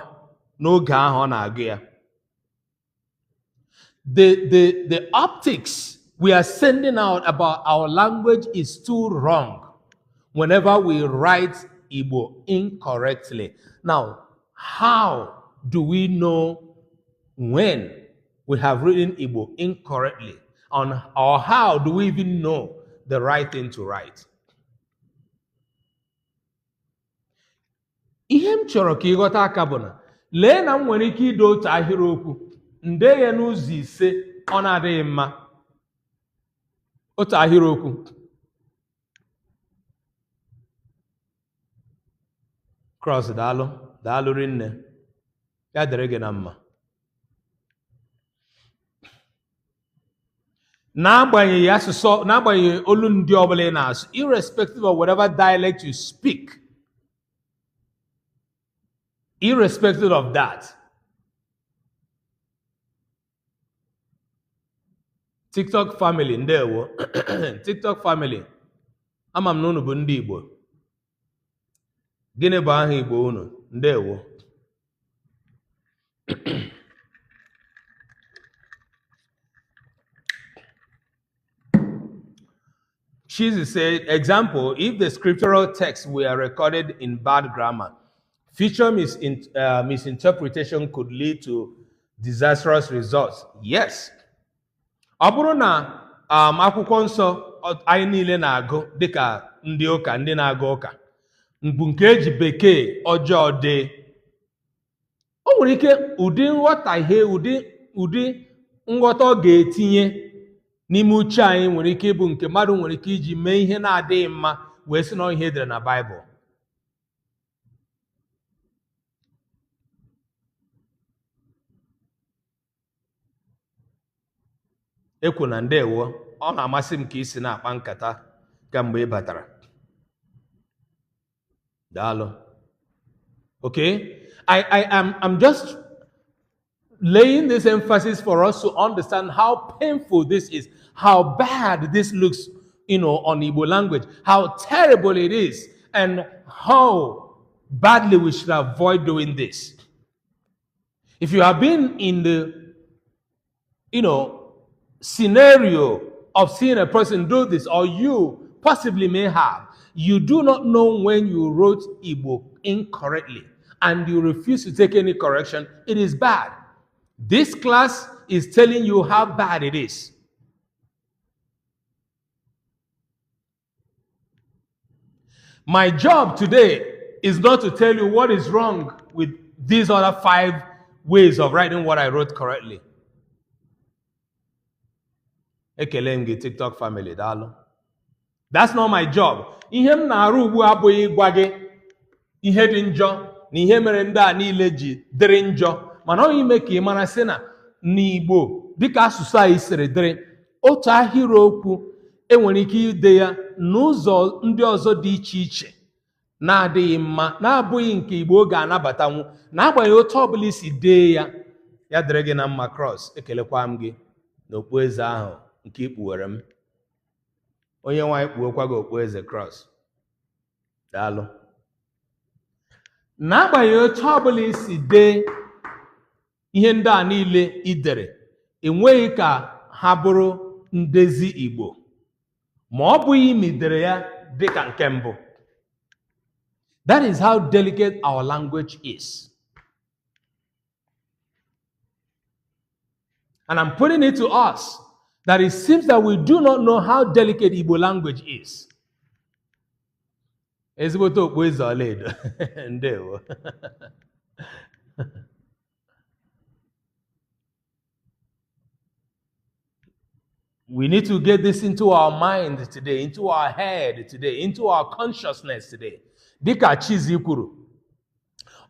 n'oge ahụ ọ na-agụ ya. The optics we are sending out about our language is too wrong whenever we write Igbo incorrectly. Now, how do we know when we have written Igbo incorrectly? Or how do we even know the right thing to write? Ihe m chọrọ ka ịghọta aka bụ na lee na m nwere ike ide otu ahịrịokwu nde ya n'ụzọ ise ọ na-adịghị mma. Otu ahịrịokwu. Cross daalụ rinne. Ya dịrị gị na mma. N'agbanyeghị asụsụ, n'agbanyeghị olu ndị ọbụla ị na-asụ, irrespective of whatever dialect you speak, irrespective of that, TikTok family, ndewo. TikTok family, ama m na unu bụ ndị Igbo. Gịnị bụ aha Igbo unu? Ndewo. She said, example, if the scriptural text were recorded in bad grammar, future misinterpretation could lead to disastrous results. Yes. Ọ bụrụ na akwụkwọ nsọ anyị niile na-agụ dịka ndị ụka, ndị na-agụ ụka, bụ nke eji bekee ọjọọ dee, o nwere ike ụdị nghọtahie, ụdị nghọta ọ ga-etinye n'ime uche anyị nwere ike ịbụ nke mmadụ nwere ike iji mee ihe na-adịghị mma wee sị na ihe edere na Baịbụl. Ekwu na ndewo, ọ na-amasị m ka isi na-akpa nkata kamgbe ị batara. Daalụ. Okay? I'm just laying this emphasis for us to understand how painful this is, how bad this looks, on Igbo language, how terrible it is, and how badly we should avoid doing this. If you have been in the, scenario of seeing a person do this, or you possibly may have, you do not know when you wrote Igbo incorrectly, and you refuse to take any correction, it is bad. This class is telling you how bad it is. My job today is not to tell you what is wrong with these other 5 ways of writing what I wrote correctly. Ekele m gị TikTok family, daalụ. That's not my job. Ihe m na-arụ ugbu a abụghị ịgwa gị ihe dị njọ na ihe mere ndị a niile ji dịrị njọ, mana ọ ime ka ị mara sị na n'Igbo dịka asụsụ anyị siri dịrị, otu ahịrịokwu enwere ike ide ya n'ụzọ ndị ọzọ dị iche iche na-adịghị mma, na-abụghị nke Igbo ga-anabatanwu, na-agbanyeghị otu ọbụla isi dee ya. Ya dịrị gị na mma. Cross, ekelekwa m gị n'okpueze ahụ nke ikpuwere m. Onye nwaanyị kpuokwa gị okpueze. Cross, daalụ. N'agbanyeghị otu ọbụla isi dee ihe ndị a niile idere, enweghị ka ha bụrụ ndezi Igbo ma ọ bụghị imidere ya dịka nke mbụ. That is how delicate our language is. And I'm putting it to us that it seems that we do not know how delicate Igbo language is. Ezigbote okpueze ọlaedo. Ndewo. We need to get this into our mind today, into our head today, into our consciousness today. Dịka Chizi kwuru,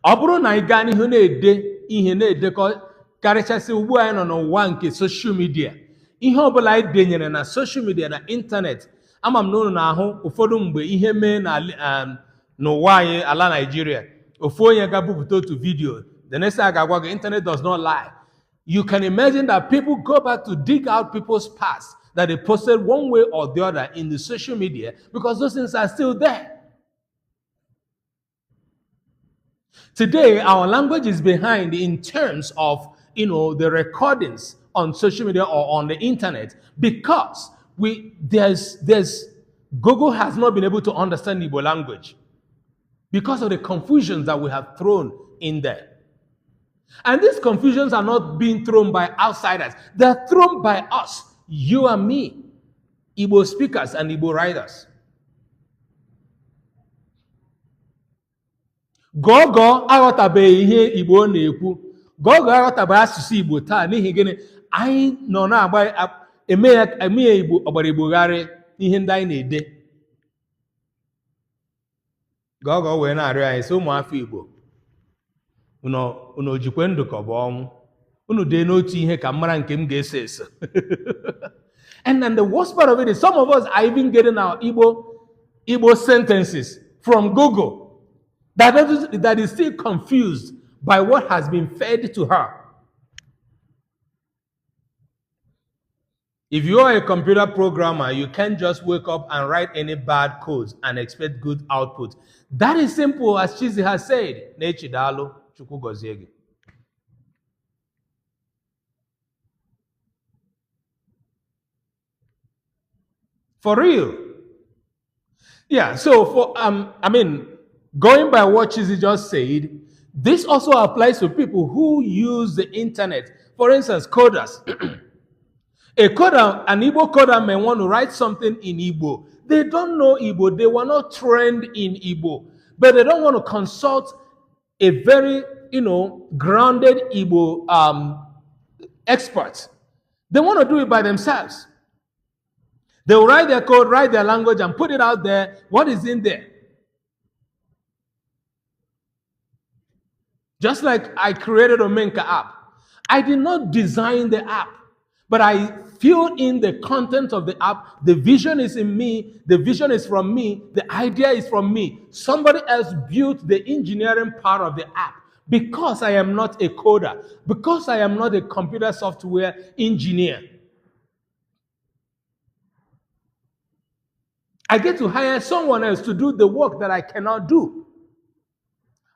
ọ bụrụ na ị gaa n'ihu na-ede ihe na-edekọ karịchasị ugbu anyị nọ n'ụwa nke social media, ihe ọbụla anyị denyere na social media na ịntanet, ama m na unu na-ahụ ụfọdụ mgbe ihe mee n'ụwa anyị ala Nigeria, ofu onye ga-bupụta otu video, the next time ga-agwa gị internet does not lie. You can imagine that people go back to dig out people's past that they posted one way or the other in the social media because those things are still there. Today, our language is behind in terms of the recordings on social media or on the internet because there's Google has not been able to understand Igbo language because of the confusions that we have thrown in there. And these confusions are not being thrown by outsiders. They're thrown by us, you and me, Igbo speakers and Igbo writers. Gogo aghọtabeghị ihe Igbo na-ekwu. Gogo aghọtabeghị asụsụ Igbo taa n'ihi gịnị? Anyị nọ na-agba eme ya Igbo ọgbara Igbogharị n'ihe ndị anyị na-ede. Gogo wee na-arịọ anyị sị ụmụafọ Igbo unu jikwe ndụ ka ọ bụ ọnwụ. Unu dee n'otu ihe ka mara nke m ga-eso eso. And then the worst part of it is some of us are even getting our Igbo sentences from Google that is still confused by what has been fed to her. If you are a computer programmer, you can't just wake up and write any bad codes and expect good output. That is simple, as Chizi has said. Nechidalo, Chukwu gozie gị. For real. Yeah, so going by what Chizi just said, this also applies to people who use the internet. For instance, coders. An Igbo coder may want to write something in Igbo. They don't know Igbo. They were not trained in Igbo. But they don't want to consult a very, grounded Igbo expert. They want to do it by themselves. They will write their code, write their language, and put it out there. What is in there? Just like I created Omenka app. I did not design the app, but I filled in the content of the app. The vision is in me. The vision is from me. The idea is from me. Somebody else built the engineering part of the app because I am not a coder, because I am not a computer software engineer. I get to hire someone else to do the work that I cannot do.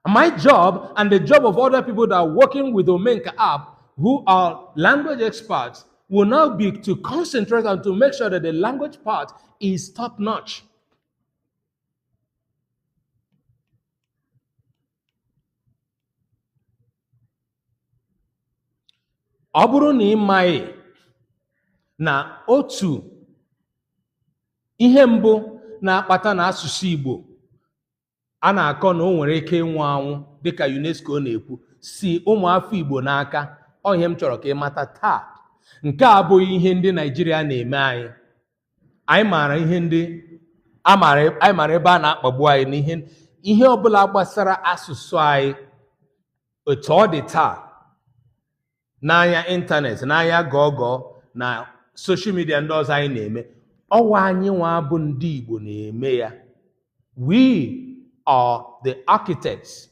My job and the job of other people that are working with Omenka app, who are language experts, will now be to concentrate on to make sure that the language part is top-notch. Ọ bụrụ na ị maghị na otu ihe mbụ na-akpata na asụsụ Igbo a na-akọ na o nwere ike ịnwụ anwụ dịka UNESCO na-ekwu si ụmụafọ Igbo n'aka, ọ ihe m chọrọ ka ị mata taa. Nke a abụghị ihe ndị Naịjirịa na-eme anyị. Anyị maara ihe ndị anyị maara ebe a na-akpagbu anyị na ihe ọbụla gbasara asụsụ anyị. Otu ọ dị taa n'anya ịntanetị, n'anya gọgọ na soshal midia ndị ọzọ anyị na-eme, ọwa anyị nwa bụ ndị Igbo na-eme ya. We are the architects.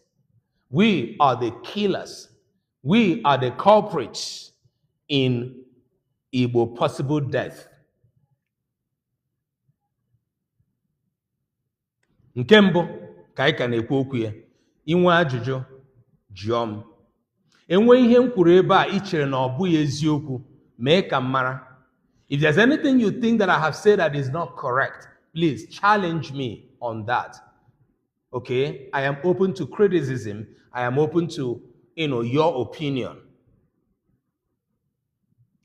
We are the killers. We are the culprits in Igbo possible death. Nke mbụ ka anyị ka na-ekwu okwu ya, inwe ajụjụ jụọ m. Enwe ihe m kwuru ebe a ichere na ọ bụghị eziokwu, mee ka m mara. If there's anything you think that I have said that is not correct, please challenge me on that. Okay? I am open to criticism. I am open to, your opinion.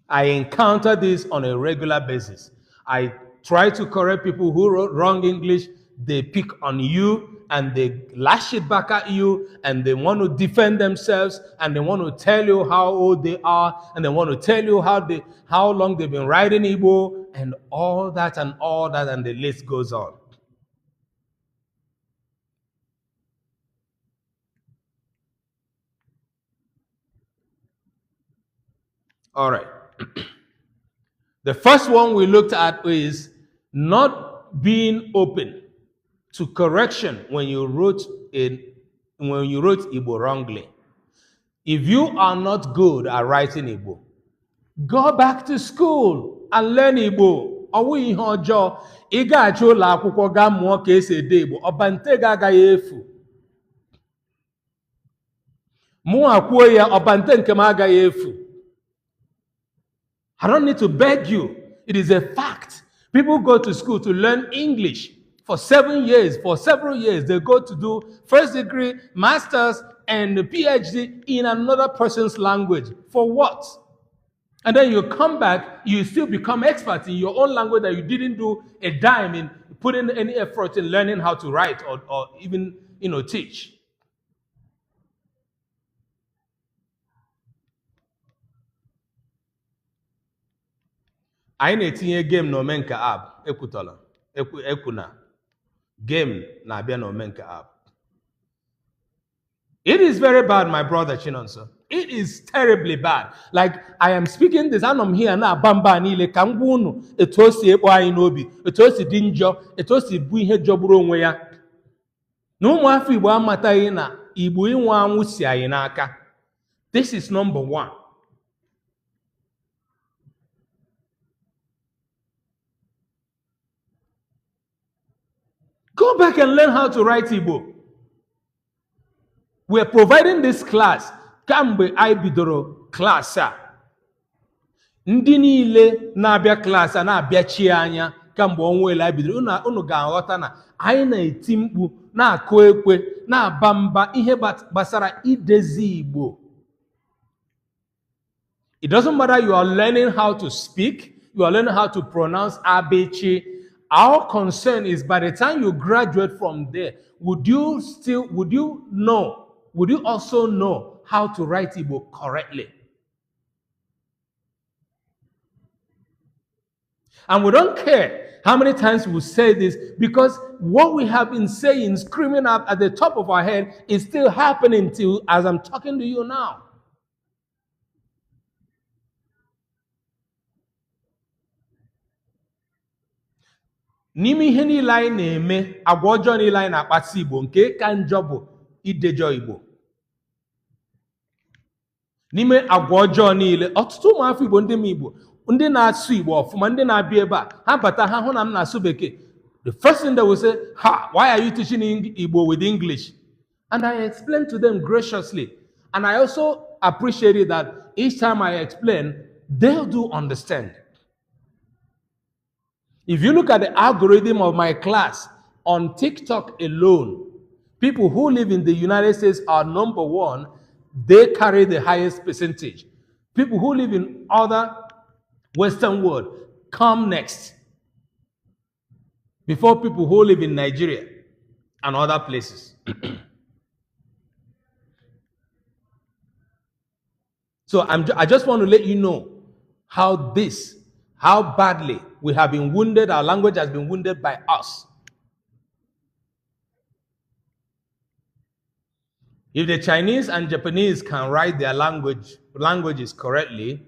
I encounter this on a regular basis. I try to correct people who wrote wrong English. They pick on you and they lash it back at you and they want to defend themselves and they want to tell you how old they are and they want to tell you how long they've been writing Igbo and all that and the list goes on. All right. The first one we looked at is not being open to correction when you wrote Igbo wrongly. If you are not good at writing Igbo, go back to school and learn Igbo. Ọwụ ihe ọjọọ, ị ga-achọ ụlọ akwụkwọ gaa mụọ ka esi ede Igbo, ọbante gị agaghị efu. I don't need to beg you. It is a fact. People go to school to learn English for 7 years, for several years. They go to do first degree, master's, and a PhD in another person's language. For what? And then you come back, you still become expert in your own language that you didn't do a dime in putting any effort in learning how to write or even, teach. Anyị na-etinye game na Omenka app ekwutọla ekwuna game na-abịa na Omenka app. It is very bad, my brother Chinonso. It is terribly bad. Like, I am speaking this, and I'm here na bamba niile ka m gwa unu etu o si ekpo anyị n'obi, etu o si dị njọ, etu o si bụ ihe jọgburu onwe ya. Na ụmụafọ Igbo amataghị na Igbo ịnwụ anwụ si anyị n'aka. This is number one. Go back and learn how to write Igbo. We're providing this class. Kamgbe anyị bidoro class a. Ndị niile na-abịa class a na-abịachi anya kamgbe ọnwa ele anyị bidoro. Unu ga-aghọta na anyị na-eti mkpu, na-akụ ekwe, na-aba mba ihe gbasara idezi Igbo. It doesn't matter you are learning how to speak, you are learning how to pronounce Abechi. Our concern is by the time you graduate from there, would you also know how to write Igbo correctly? And we don't care how many times we say this, because what we have been saying, screaming up at the top of our head, is still happening till as I'm talking to you now. N'ime ihe niile anyị na-eme, agwa ọjọọ niile anyị na-akpata Igbo, nke ka njọ bụ idejọ Igbo. N'ime agwa ọjọọ niile, ọtụtụ ụmụafọ Igbo ndị ma Igbo, ndị na-asụ Igbo ọfụma, ndị na-abịa ebe a, ha bata ha hụ na m na-asụ Bekee. The first thing they will say, why are you teaching Igbo with English? And I explain to them graciously. And I also appreciate it that each time I explain, they do understand. If you look at the algorithm of my class on TikTok alone, people who live in the United States are number one. They carry the highest percentage. People who live in other Western world come next, before people who live in Nigeria and other places. So I just want to let you know how badly we have been wounded, our language has been wounded by us. If the Chinese and Japanese can write their languages correctly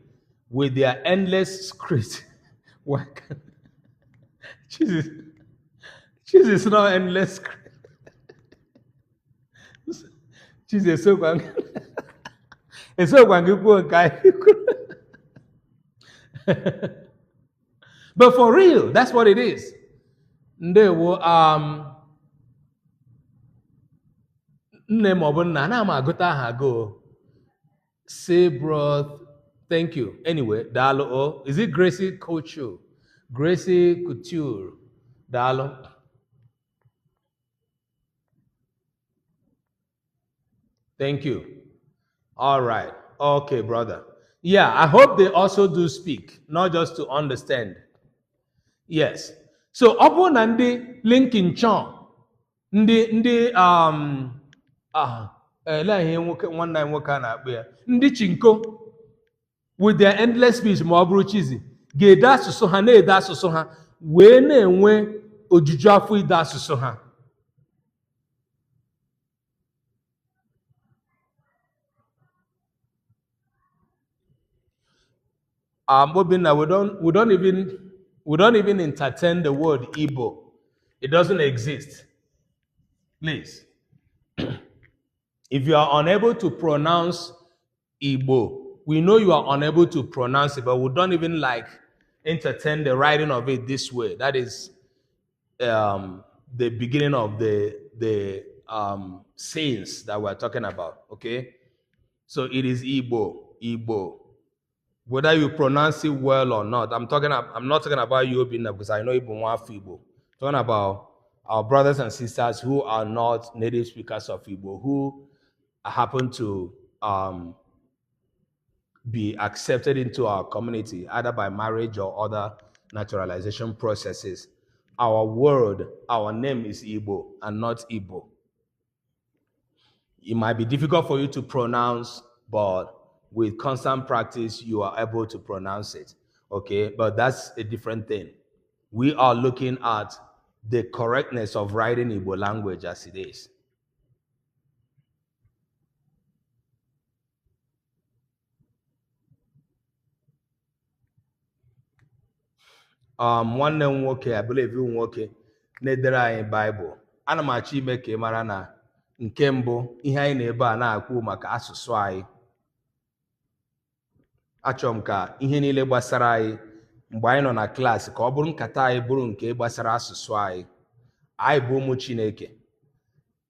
with their endless script, why can't Jesus not endless script? Jesus so bang. It's so bang. But for real, that's what it is. They were say, bro, thank you. Anyway, Dalo, is it Gracie Couture? Gracie Couture, Dalo. Thank you. All right. Okay, brother. Yeah, I hope they also do speak, not just to understand. Yes. So, upon Nandi Lincoln Chong, ndị Chinko, with their endless speech ma ọ bụrụ chizi ga-ede asụsụ ha na-ede asụsụ ha wee na-enwe ojuju afọ ide asụsụ ha. Obinna, we don't even entertain the word Igbo. It doesn't exist. Please. If you are unable to pronounce Igbo, we know you are unable to pronounce it, but we don't even entertain the writing of it this way. That is the beginning of the sayings that we're talking about, okay? So it is Igbo, Igbo. Whether you pronounce it well or not, I'm not talking about you being because I know Igbo Igbo. I'm talking about our brothers and sisters who are not native speakers of Igbo, who happen to be accepted into our community, either by marriage or other naturalization processes. Our word, our name is Igbo and not Igbo. It might be difficult for you to pronounce, but with constant practice, you are able to pronounce it. Okay, but that's a different thing. We are looking at the correctness of writing Igbo language as it is. Nwanne m nwoke, I believe you nwoke, na-edere anyị Baịbụl. Ana m achọ ime ka ị mara na nke mbụ ihe anyị na-ebe a na-akwu maka asụsụ anyị. Achọrọ m ka ihe niile gbasara anyị mgbe anyị nọ na klaasị ka ọ bụrụ nkata anyị bụrụ nke gbasara asụsụ anyị. Anyị bụ ụmụ Chineke.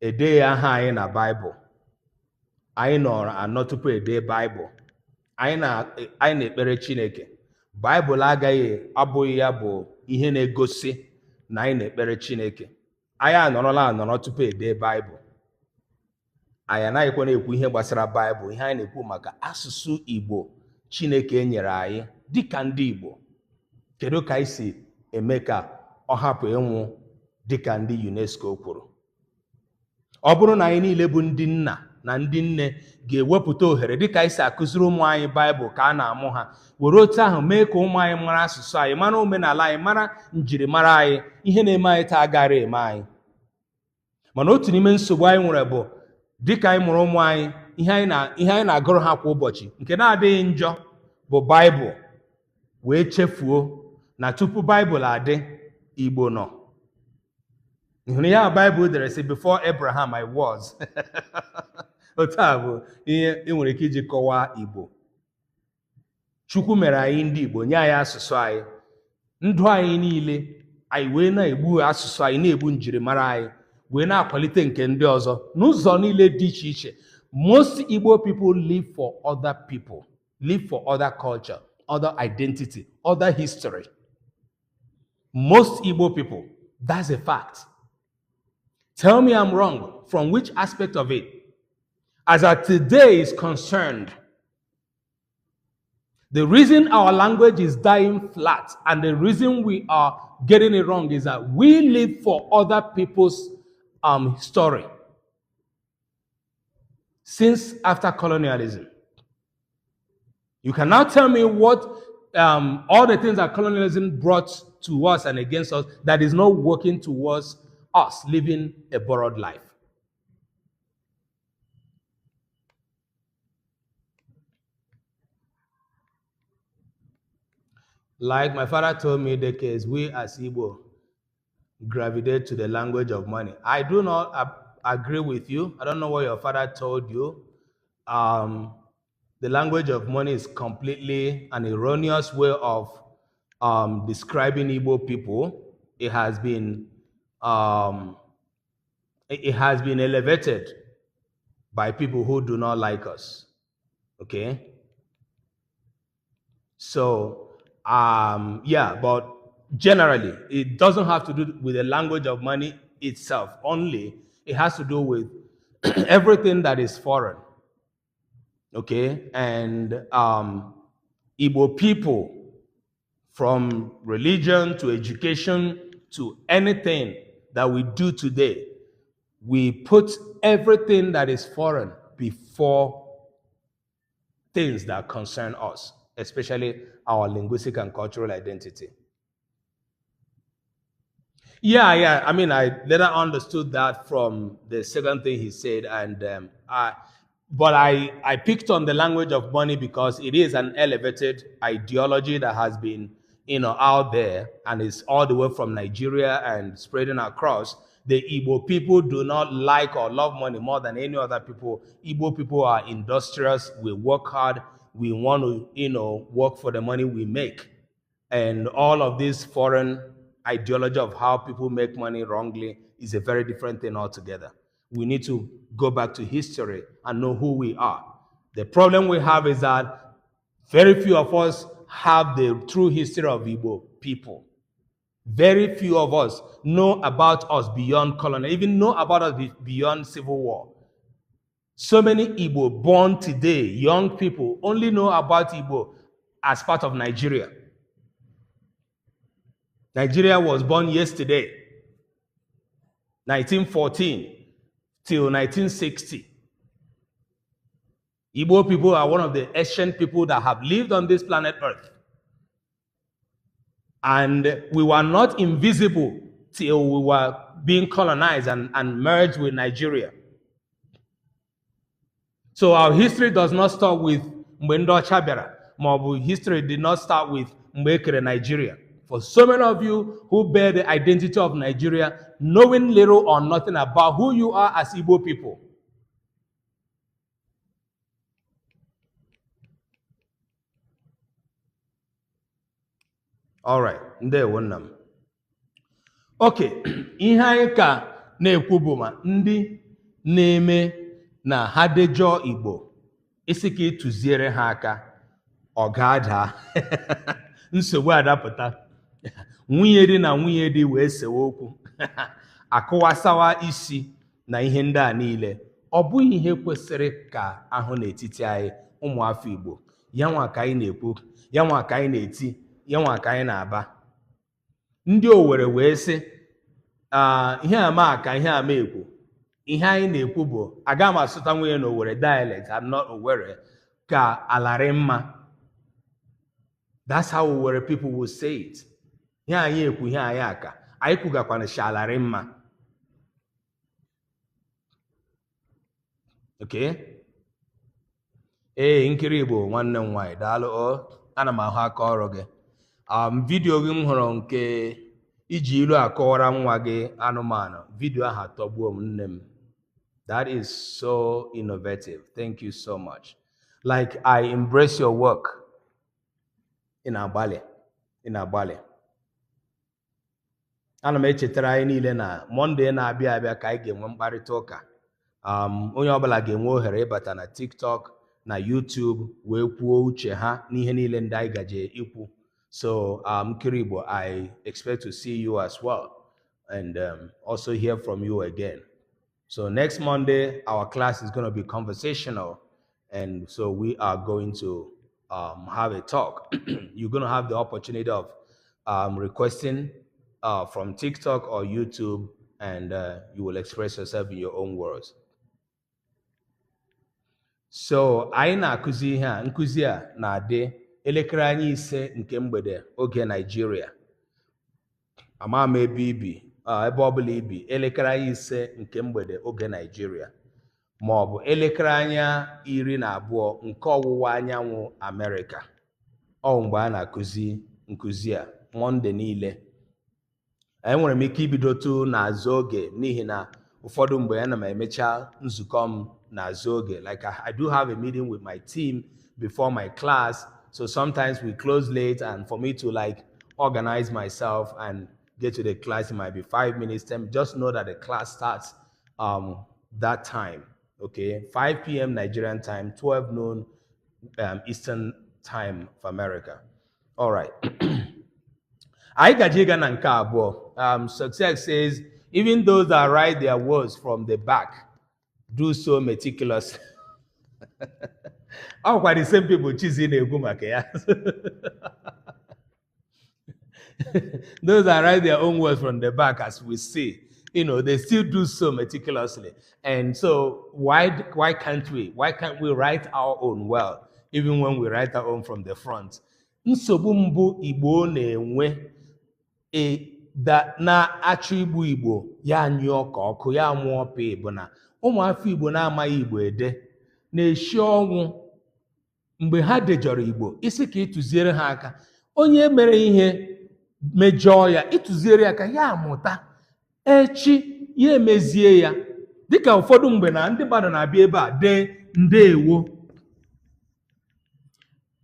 Edeghị aha anyị na Baịbụl. Anyị nọrọ anọ tupu ede Baịbụl. Anyị na-ekpere Chineke. Baịbụl agaghị abụghị ya bụ ihe na-egosi na anyị na-ekpere Chineke. Anyị anọrọ tupu ede Baịbụl. Anyị anaghịkwa na-ekwu ihe gbasara Baịbụl. Ihe anyị na-ekwu maka asụsụ Igbo Chineke nyere anyị dịka ndị Igbo. Kedu ka anyị si eme ka ọ hapụ ịnwụ dịka ndị UNESCO kwuru? Ọ bụrụ na anyị niile bụ ndị nna na ndị nne ga-ewepụta ohere dịka anyị si akụziri ụmụ anyị Baịbụl ka a na-amụ ha, were otu ahụ mee ka ụmụ anyị mara asụsụ anyị, mara omenala anyị, mara njirimara anyị, ihe na-eme anyị taa agaghị eme anyị. Mana otu n'ime nsogbu anyị nwere bụ dịka anyị mụrụ ụmụ anyị, ihe anyị na-agụrụ ha kwa ụbọchị nke na-adịghị njọ bụ Baịbụl, wee chefuo na tupu Baịbụl adị, Igbo nọ. Hụrụ ya Baịbụl dere sị before Abraham I was. Otu a bụ ihe ị nwere ike iji kọwaa Igbo. Chukwu mere anyị ndị Igbo, nye anyị asụsụ anyị. Ndụ anyị niile anyị wee na-egbu asụsụ anyị, na-egbu njirimara anyị, wee na-akwalite nke ndị ọzọ n'ụzọ niile dị iche iche. Most Igbo people live for other people, live for other culture, other identity, other history. Most Igbo people, that's a fact. Tell me I'm wrong. From which aspect of it? As our today is concerned, the reason our language is dying flat and the reason we are getting it wrong is that we live for other people's story. Since after colonialism, you can now tell me what all the things that colonialism brought to us and against us that is not working towards us living a borrowed life. Like my father told me the case, we as Igbo gravitate to the language of money. I do not agree with you. I don't know what your father told you. The language of money is completely an erroneous way of describing Igbo people. It has been elevated by people who do not like us. Okay? So, yeah, but generally, it doesn't have to do with the language of money itself only. It has to do with everything that is foreign. Okay? And Igbo people, from religion to education to anything that we do today, we put everything that is foreign before things that concern us, especially our linguistic and cultural identity. Yeah. I mean, I later understood that from the second thing he said, and but I picked on the language of money because it is an elevated ideology that has been, out there, and it's all the way from Nigeria and spreading across. The Igbo people do not like or love money more than any other people. Igbo people are industrious. We work hard. We want to, work for the money we make. And all of this foreign ideology of how people make money wrongly is a very different thing altogether. We need to go back to history and know who we are. The problem we have is that very few of us have the true history of Igbo people. Very few of us know about us beyond colonial, even know about us beyond civil war. So many Igbo born today, young people, only know about Igbo as part of Nigeria. Nigeria was born yesterday, 1914 till 1960. Igbo people are one of the ancient people that have lived on this planet Earth. And we were not invisible till we were being colonized and merged with Nigeria. So our history does not start with Mbendo Chabera. Our history did not start with Mbekere Nigeria. For so many of you who bear the identity of Nigeria, knowing little or nothing about who you are as Igbo people. All right, ndewo nna m. Okay, ihe anyị ka na-ekwu bụ ma ndị na-eme na ha dejọọ Igbo isi ka ịtụziere ha aka ọ ga-ada nsogbu adapụta nwunye dị na nwunye dị wee sewe okwu akụwasawa isi na ihe ndị a niile ọ bụghị ihe kwesịrị ka ahụ n'etiti anyị ụmụafọ Igbo ya nwa ka anyị na-ekwu ya nwa ka anyị na-eti ya nwa ka anyị na-aba ndị Owere wee sị ihe ama ka ihe ama ekwu ihe anyị na-ekwu bụ aga m asụta nwunye na Owere dialect I'm not Owere ka alarị mma. That's how Owere people will say it. Ihe anyị ekwu ihe anyị aka anyị kwugakwana shalarị mma. Okay? Nkiri Igbo nwanne m nwaanyị daalụ ana m ahụ aka ọrụ gị. Vidio gị m hụrụ nke iji ilu akọwara nwa gị anụmanụ vidio ahụ atọgbuo m nne m. That is so innovative. Thank you so much. Like I embrace your work. In agbalị ana m echetara anyị niile na Monday na-abịa abịa ka anyị ga-enwe mkparịta ụka. Onye ọbụla ga-enwe ohere ịbata na TikTok na YouTube wee kwuo uche ha n'ihe niile ndị anyị gaje ikwu. So Nkiri Igbo, I expect to see you as well and also hear from you again. So next Monday our class is going to be conversational, and so we are going to have a talk. You're going to have the opportunity of requesting from TikTok or YouTube, and you will express yourself in your own words. So anyị na-akụzi ihe a nkụzi a na-adị elekere anyị ise nke mgbede oge Nigeria. Ama m ebe ibi ebe ọbụla ibi elekere anyị ise nke mgbede oge Nigeria ma ọ bụ elekere anya 12 nke ọwụwa anyanwụ America. Ọ mgbe a na-akụzi nkụzi a Monday niile. Anyị nwere m ike ibidotu n'azụ oge n'ihi na ụfọdụ mgbe ana m emecha nzukọ m n'azụ oge. Like I do have a meeting with my team before my class, so sometimes we close late, and for me to like organize myself and get to the class, it might be 5 minutes. Just know that the class starts that time. Okay, 5 p.m. Nigerian time, 12 noon Eastern time of America. All right. I gajiga na nke abụọ. Success says, even those that write their words from the back do so meticulously. Oh, quite the same people choosing a gumake. Those that write their own words from the back, as we see, they still do so meticulously. And so why can't we? Why can't we write our own well, even when we write our own from the front? Nsogbu mbụ Igbo na-enwe na-achọ igbu Igbo ya nyụọ ka ọkụ ya mụọ pe bụ na ụmụafọ Igbo na-amaghị Igbo ede na-eshi ọnwụ mgbe ha dejọrọ Igbo isi ka ịtụziere ha aka. Onye mere ihe mejọọ ya ịtụziere ya ka ya amụta echi ya emezie ya. Dịka ụfọdụ mgbe na ndị mmadụ na-abịa ebe a dee ndeewo.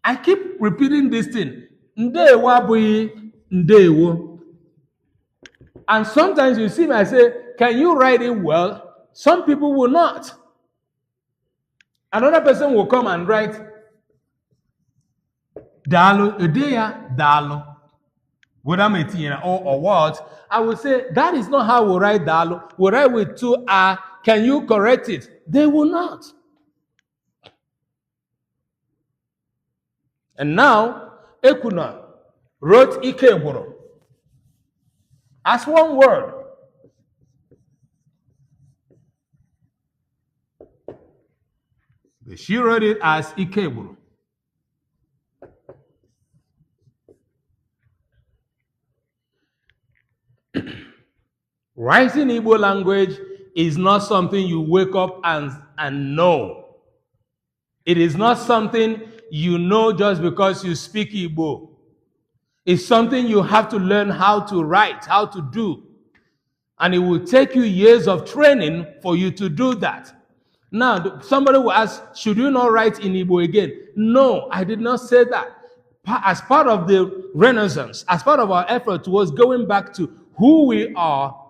I keep repeating this thing. Ndeewo abụghị ndeewo. And sometimes you see me, I say, can you write it well? Some people will not. Another person will come and write Dalu, Edeya, Dalu. Whether I'm or what, I will say that is not how we write Dalu. We write with two R. Can you correct it? They will not. And now, Ekuna wrote Ikeboro as one word. She wrote it as Ikeboro. Writing Igbo language is not something you wake up and know. It is not something you know just because you speak Igbo. It's something you have to learn how to write, how to do. And it will take you years of training for you to do that. Now, somebody will ask, should you not write in Igbo again? No, I did not say that. As part of the Renaissance, as part of our effort towards going back to who we are,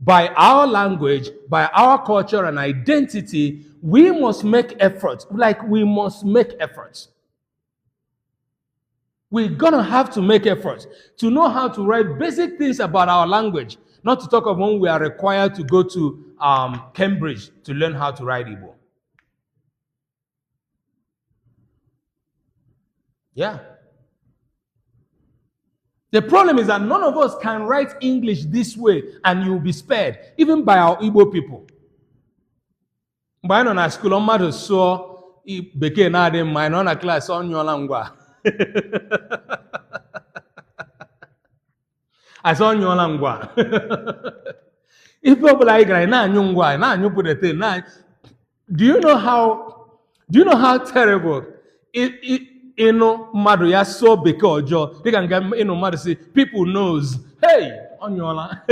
by our language, by our culture and identity, we must make efforts. We must make efforts. We're going to have to make efforts to know how to write basic things about our language, not to talk of when we are required to go to Cambridge to learn how to write Igbo. Yeah. The problem is that none of us can write English this way and you'll be spared, even by our Igbo people. By na school, on matter so became not in my non class on your langua. As on your langua. If people like na nyungwa, na you put a thing. Do you know how terrible it madu ya so beke ojo they can get madu say people knows hey onyola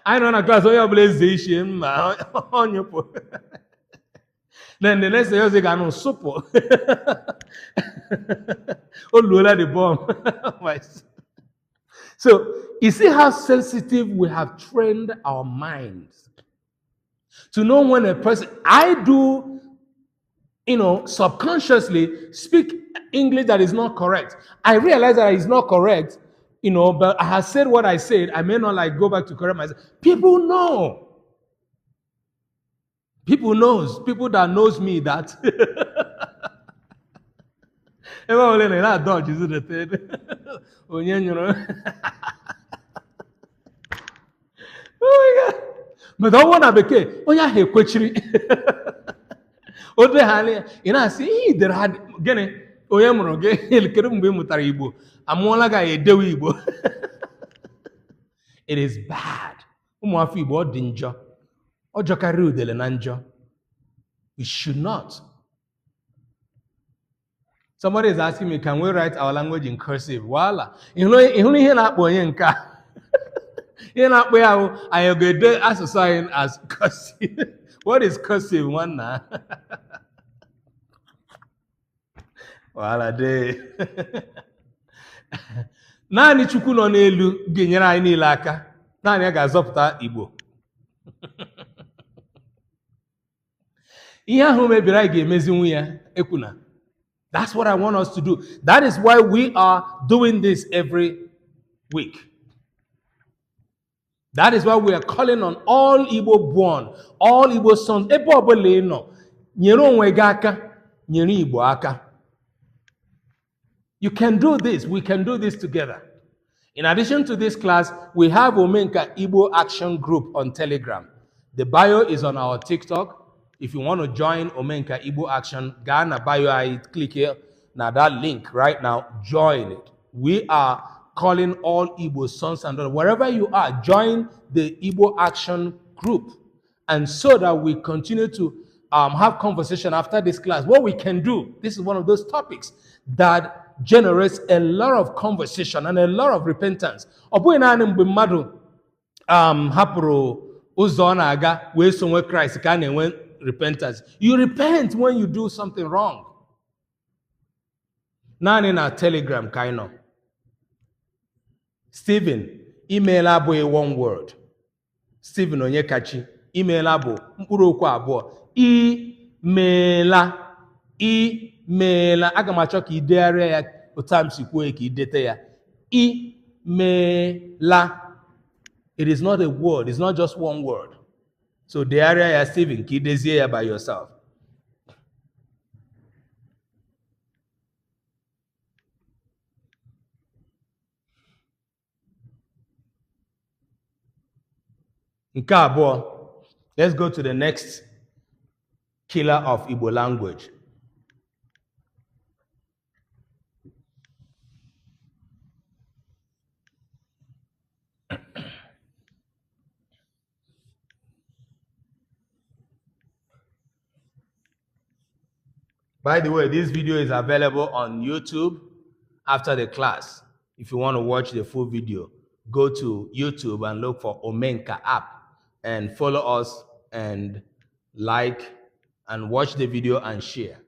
I know na class oya blazation ma onyopo then the next day you say ganu sopo oluola the bomb. So you see how sensitive we have trained our minds to know when a person, I do, subconsciously speak English that is not correct. I realize that it's not correct, but I have said what I said. I may not go back to correct myself. People know. People knows. People that knows me that. Everyone that dodge is the third. Oh my God. But don't want to be oh yeah, he quechiri. Ode hali, see there had gene oyemro ge elkerum be mutaribo. Amola ga edewi Igbo. It is bad. Umuafi Igbo dinjo. Ojo kari udele na njo. We should not. Somebody is asking me, can we write our language in cursive? Voila. You know here na Omenka. Here na I go there as a sign as cursive. What is cursive one now? Voila day. Nani chukwu no n'elu ga-enyere anyị niile aka. Nani ga-azọpụta Igbo. Ihe ahụ mebiri anyị ga-emezinwu ya ekwuna. That's what I want us to do. That is why we are doing this every week. That is why we are calling on all Igbo born, all Igbo sons. Ebe ọbụla ị nọ, nyere onwe gị aka, nyere Igbo aka. You can do this. We can do this together. In addition to this class, we have Omenka Igbo Action Group on Telegram. The bio is on our TikTok. If you want to join Omenka Igbo Action, Ghana bio, I click here. Now that link right now, join it. We are calling all Igbo sons and daughters. Wherever you are, join the Igbo Action Group. And so that we continue to have conversation after this class. What we can do, this is one of those topics that generates a lot of conversation and a lot of repentance. Hapụrụ ụzọ ọ na-aga wee sonwe Christ ka a na-enwe repentance. You repent when you do something wrong. Naanị na Telegram ka anyị nọ. Stephen, email abụghị one word. Stephen Onyekachi, Imeela bụ mkpụrụ okwu abụọ. Imeela. Imeela. Aga m achọ ka ị degharịa ya otu m si kwuo ka ị dete ya. Imeela. It is not a word. It's not just one word. So degharịa ya Stephen ka ị dezie ya by yourself. Nke abụọ. Let's go to the next killer of Igbo language. By the way, this video is available on YouTube after the class. If you want to watch the full video, go to YouTube and look for Omenka app and follow us and like and watch the video and share.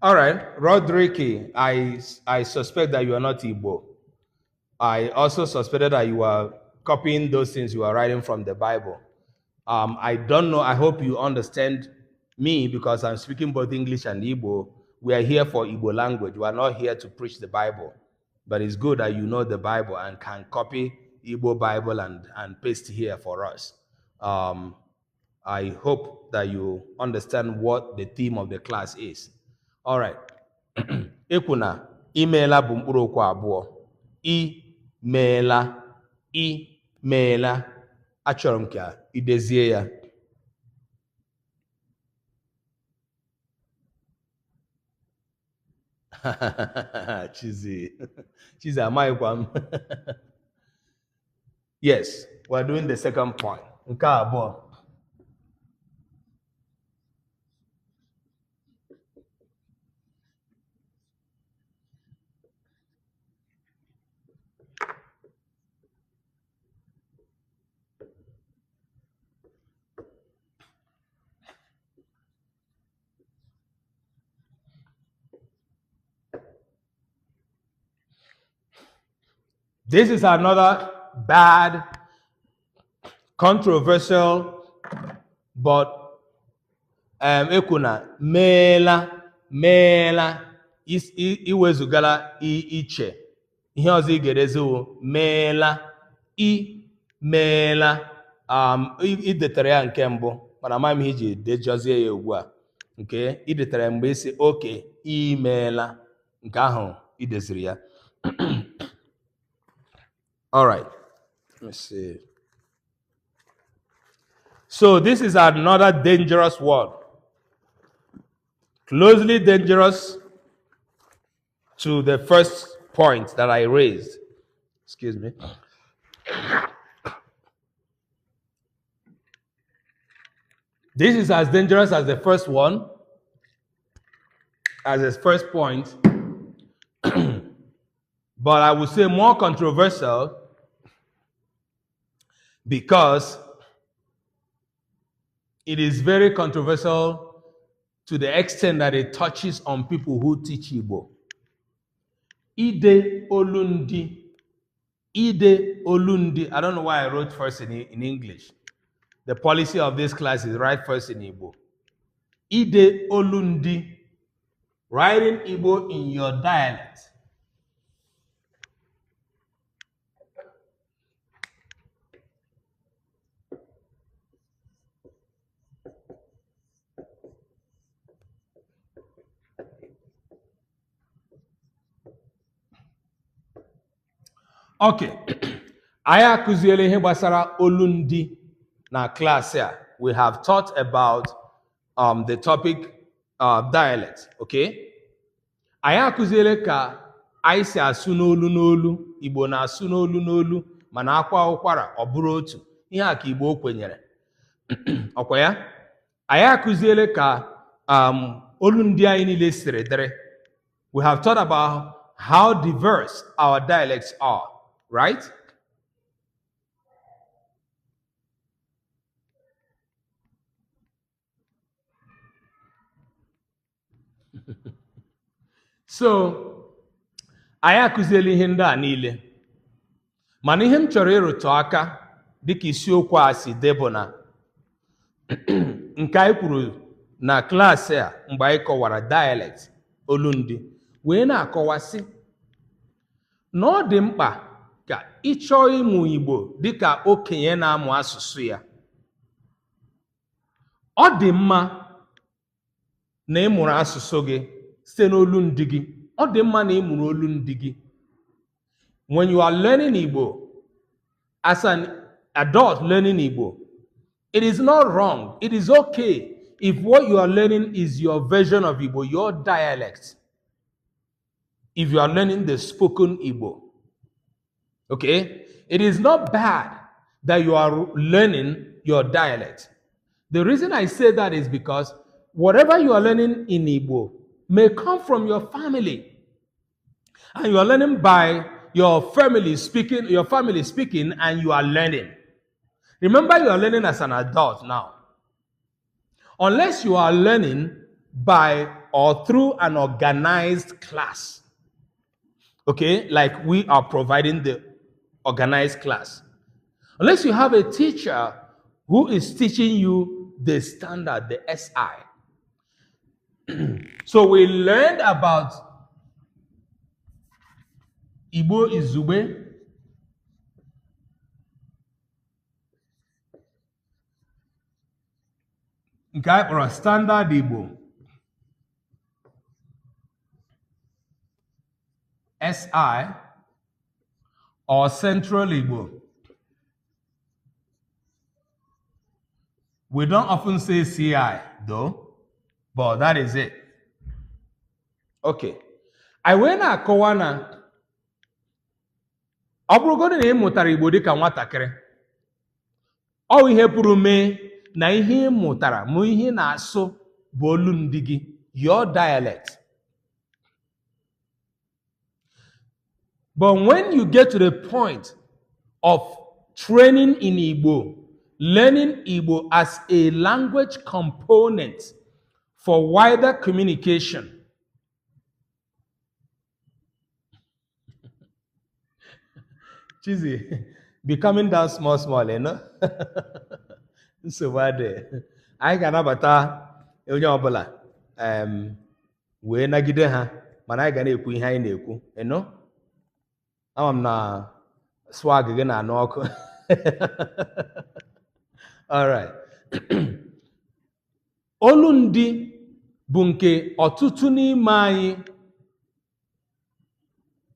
All right, Rodrique, I suspect that you are not Igbo. I also suspected that you are copying those things you are writing from the Bible. I don't know. I hope you understand me because I'm speaking both English and Igbo. We are here for Igbo language. We are not here to preach the Bible. But it's good that you know the Bible and can copy Igbo Bible and paste here for us. I hope that you understand what the theme of the class is. All right. Ekwuna, imeela bụ mkpụrụ okwu abụọ. Imeela, imeela. Achọrọ m ka idezie ya. Chizi, amaghịkwa m. Yes, we're doing the second point. Nke abụọ. This is another bad, controversial, but ekwuna meela iwezugala iche. Ihe ọzọ ị ga-edeziwo meela meela idetere ya nke mbụ mana amaghị m ihe iji dejozie ya ugbu a. Nke idetere mgbe isi oke imeela nke ahụ ideziri ya. All right, let me see. So this is another dangerous word, closely dangerous to the first point that I raised. Excuse me. This is as dangerous as the first one, as its first point, but I would say more controversial because it is very controversial to the extent that it touches on people who teach Igbo. Ide olundi. Ide olundi. I don't know why I wrote first in English. The policy of this class is write first in Igbo. Ide olundi. Writing Igbo in your dialect. Okay. Anyị akụziela ihe gbasara olundi na class a. We have taught about the topic dialect, okay? Anyị akụziela ka anyị si asụ n'olu n'olu. Igbo na-asụ n'olu n'olu mana akwa ụkwara ọ bụrụ otu. Ihe a ka Igbo kwenyere. Ọkwa ya? Anyị akụziela ka olundi anyị niile siri dịrị. We have taught about how diverse our dialects are, right? So anyị akụziela ihe ndị a niile, mana ihe m chọrọ ịrụtụ aka dịka isiokwu a si dị bụ na nke anyị kwuru na klaasị a mgbe anyị kọwara dialect olundi wee na-akọwasị na ọ dị mkpa ka ịchọọ ịmụ Igbo dịka okenye na-amụ asụsụ ya. Ọ dị mma na ị mụrụ asụsụ gị site n'olundi gị. Ọ dị mma na ị mụrụ olundi gị. When you are learning Igbo, as an adult learning Igbo, it is not wrong. It is okay if what you are learning is your version of Igbo, your dialect. If you are learning the spoken Igbo. Okay? It is not bad that you are learning your dialect. The reason I say that is because whatever you are learning in Igbo may come from your family. And you are learning by your family speaking, and you are learning. Remember, you are learning as an adult now. Unless you are learning by or through an organized class. Okay, like we are providing the organized class. Unless you have a teacher who is teaching you the standard, the SI. So we learned about Igbo Izugbe, nke anyị kpọrọ standard Igbo, SI, or Central Igbo. We don't often say CI though, but that is it. Okay. I went na akọwa na ọ bụrụgodị na ị mụtara Igbo dịka nwatakịrị, ọ ihe pụrụ mee na ihe ị mụtara ma ihe na-asụ bụ olundi gị, your dialect. But when you get to the point of training in Igbo, learning Igbo as a language component for wider communication, Cheesy, be coming down small, you know? So bad. I can abata onye ọbụla wee nagide ha, mana anyị ga na-ekwu ihe anyị na-ekwu, you know? Ama m na swag gị na-anụ ọkụ. All right. Olundi bụ nke ọtụtụ n'ime anyị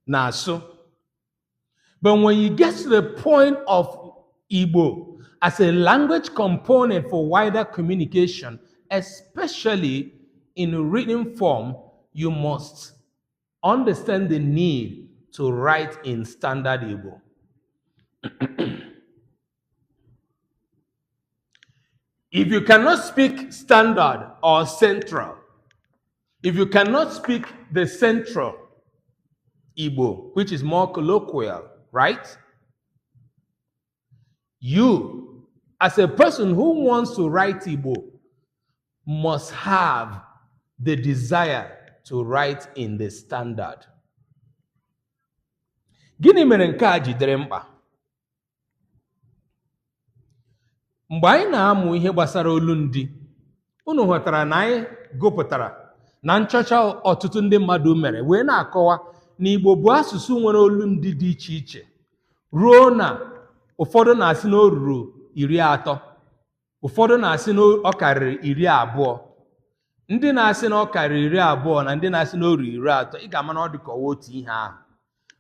na-asụ. But when you get to the point of Igbo as a language component for wider communication, especially in written form, you must understand the need to write in standard Igbo. If you cannot speak standard or central, if you cannot speak the central Igbo, which is more colloquial, right? You, as a person who wants to write Igbo, must have the desire to write in the standard. Gịnị mere nke a jidere mkpa? Mgbe anyị na-amụ ihe gbasara olundi, unu ghọtara na anyị gụpụtara na nchọcha ọtụtụ ndị mmadụ mere wee na-akọwa na Igbo bụ asụsụ nwere olundi dị iche iche, ruo na ụfọdụ na-asị na o ruru 30, ụfọdụ na-asị na ọ karịrị 20, ndị na-asị na ọ karịrị 20 na ndị na-asị na o ruru 30, ị ga-ama na ọ dị ka ọwa otu ihe ahụ.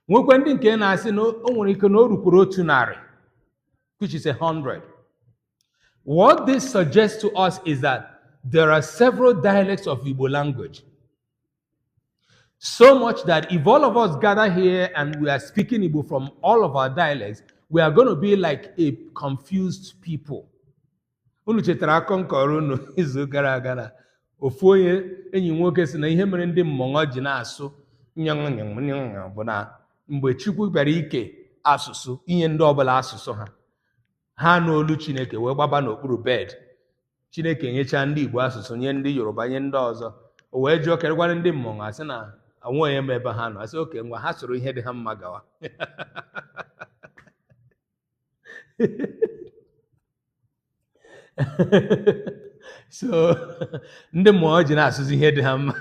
Nwekwe ndị nke na-asị na o nwere ike na o rukwuru 100, which is 100. What this suggests to us is that there are several dialects of Igbo language. So much that if all of us gather here and we are speaking Igbo from all of our dialects, we are going to be like a confused people. Unu chetara akọ nkọrọ unu izu gara aga na ofu onye enyi nwoke si na ihe mere ndị mmọnwụ ji na-asụ nyanganyang bụ na mgbe Chukwu bịara ike asụsụ inye ndị ọbụla asụsụ ha, ha n'olu Chineke wee gbaba n'okpuru bed. Chineke nyecha ndị Igbo asụsụ nye ndị Yoruba nye ndị ọzọ, o wee jụọ kerekwara ndị mmọnwụ asị na I want him ebe ha no. I said, okay, ngwa ha soro ihe dị ha mma gawa. So ndị mmụọ ji na-asụzi ihe dị ha mma.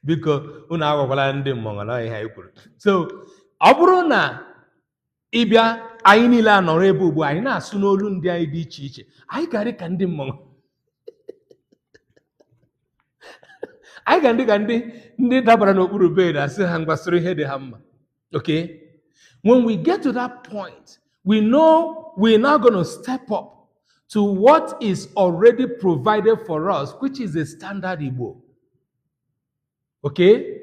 Biko unu agwakwala ndị mmụọ na ihe anyị kwuru. So ọ bụrụ na ịbịa anyị niile anọrọ ebe ugbu anyị na-asụ n'olu ndị anyị dị iche iche, anyị ga-adị ka ndị mmụọ. Anyị ga-adị ka ndị dabara n'okpuru bed asị ha mgbasoro ihe dị ha mma. Okay? When we get to that point, we know we're now going to step up to what is already provided for us, which is a standard Igbo. Okay?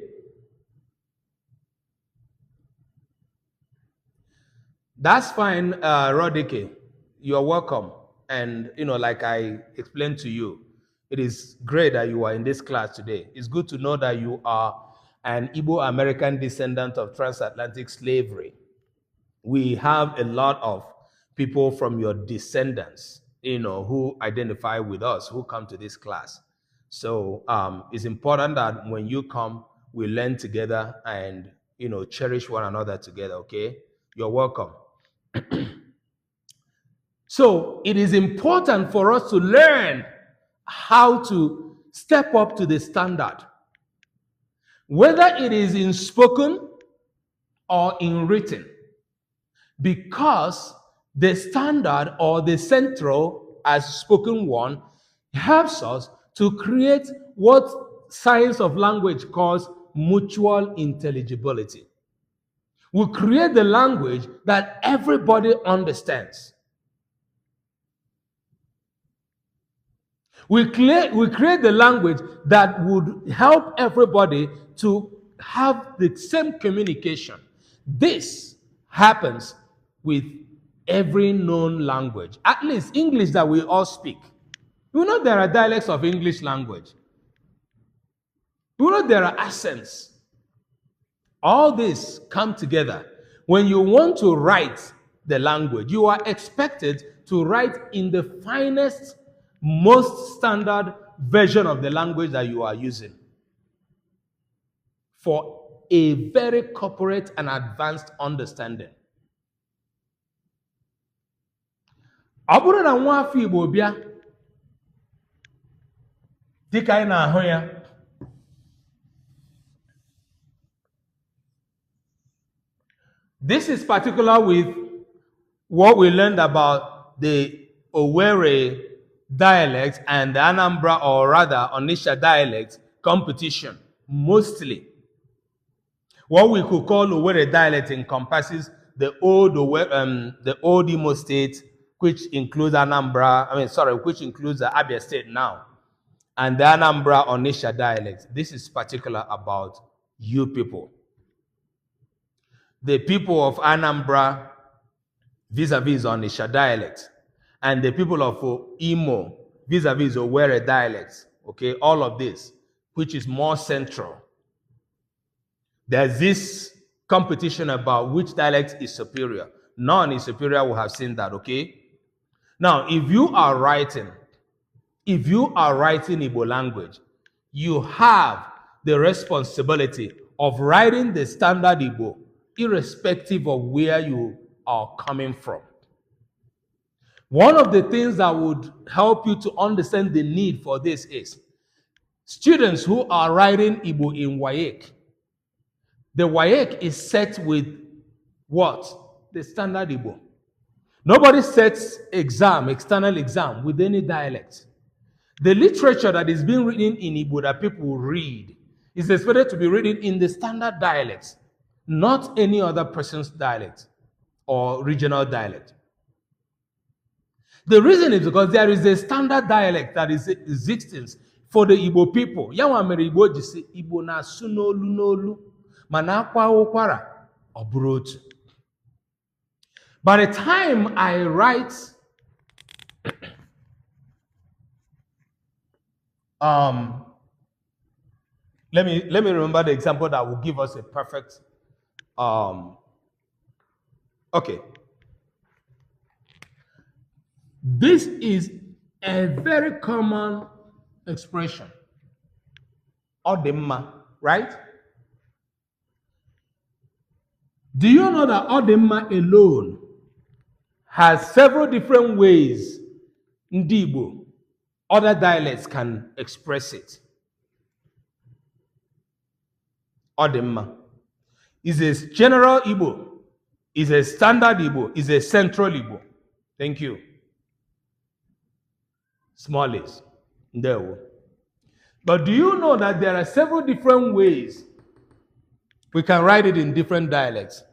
That's fine, Rodike. You're welcome. And, like I explained to you, it is great that you are in this class today. It's good to know that you are an Igbo American descendant of transatlantic slavery. We have a lot of people from your descendants, who identify with us, who come to this class. So it's important that when you come, we learn together and, cherish one another together, okay? You're welcome. So it is important for us to learn how to step up to the standard, whether it is in spoken or in written, because the standard or the central as spoken one helps us to create what science of language calls mutual intelligibility. We create the language that everybody understands. We create the language that would help everybody to have the same communication. This happens with every known language, at least English that we all speak. You know there are dialects of English language. You know there are accents. All this come together. When you want to write the language, you are expected to write in the finest, most standard version of the language that you are using for a very corporate and advanced understanding. Ọ bụrụ na nwa afọ Igbo bịa dịka anyị na-ahụ ya, this is particular with what we learned about the Owerri dialect and the Anambra, or rather Onitsha dialect competition. Mostly what we could call Owerri dialect encompasses the old Imo state, which includes which includes the Abia state now, and the Anambra Onitsha dialect. This is particular about you people. The people of Anambra vis-a-vis Onitsha dialect, and the people of Imo vis-a-vis Owerri dialects, okay, all of this, which is more central. There's this competition about which dialect is superior. None is superior, we have seen that, okay? Now, if you are writing Igbo language, you have the responsibility of writing the standard Igbo, irrespective of where you are coming from. One of the things that would help you to understand the need for this is students who are writing Igbo in WAEC. The WAEC is set with what? The standard Igbo. Nobody sets external exam with any dialect. The literature that is being written in Igbo that people read is expected to be written in the standard dialects, not any other person's dialect or regional dialect. The reason is because there is a standard dialect that is existing for the Igbo people. Yawa mere Igbo ji si Igbo na asu n'olu n'olu mana akwa ụkwara ọ bụrụ otu. By the time I write let me remember the example that will give us a perfect okay. This is a very common expression. Odemma, right? Do you know that Odemma alone has several different ways ndị Igbo, other dialects can express it? Odemma is a general Igbo, is a standard Igbo, is a central Igbo. Thank you. Small is. There. But do you know that there are several different ways we can write it in different dialects?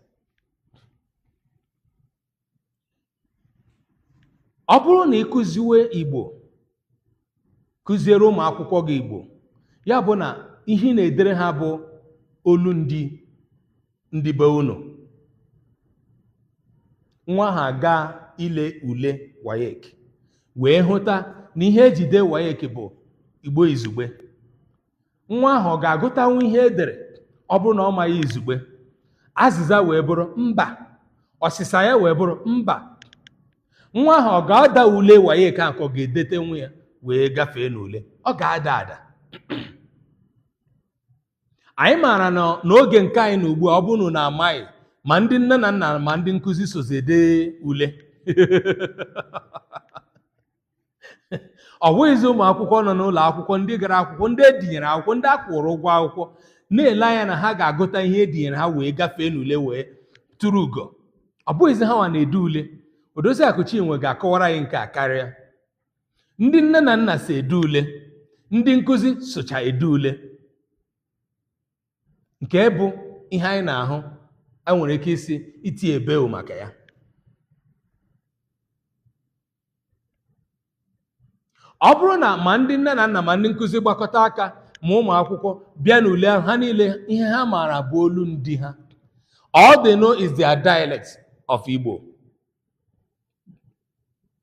Ọ bụrụ na ịkụziwe Igbo, kụziere ụmụ akwụkwọ gị Igbo, ya bụ na ihe na-edere ha bụ olu ndị be unu. Nwa ha gaa ile ule WAEC wee hụta na ihe ejide WAEC bụ Igbo izugbe. Nwa ahụ ọ ga-agụtanwu ihe edere ọ bụrụ na ọ maghị izugbe. Azịza wee bụrụ mba, ọsịsa ya wee bụrụ mba. Nwa ahụ ọ ga-ada ule WAEC a ka ọ ga-edete nwa ya wee gafee n'ule? Ọ ga-ada ada. Anyị maara na n'oge nke anyị na ugbu a, ọ bụrụ na amaghị, ma ndị nne na nna ma ndị nkụzi sozede ule. Ọ bụghịzi ụmụ akwụkwọ nọ n'ụlọ akwụkwọ, ndị gara akwụkwọ, ndị edinyere akwụkwọ, ndị akwụrụ ụgwọ akwụkwọ, na-ele anya na ha ga-agụta ihe edinyere ha wee gafee n'ule wee tụrụ ugo. Ọ bụghịzi ha nwa na-ede ule. Odoziakụ Chinwe ga-akọwara anyị nke a karịa. Ndị nne na nna so ede ule, ndị nkụzi socha ede ule. Nke bụ ihe anyị na-ahụ, a nwere ike isi iti ebeo maka ya. Ọ bụrụ na ma ndị nne na nna ma ndị nkụzi gbakọta aka ma ụmụ akwụkwọ bịa n'ule ahụ, ha niile ihe ha maara bụ olu ndị ha. All they know is their dialect of Igbo.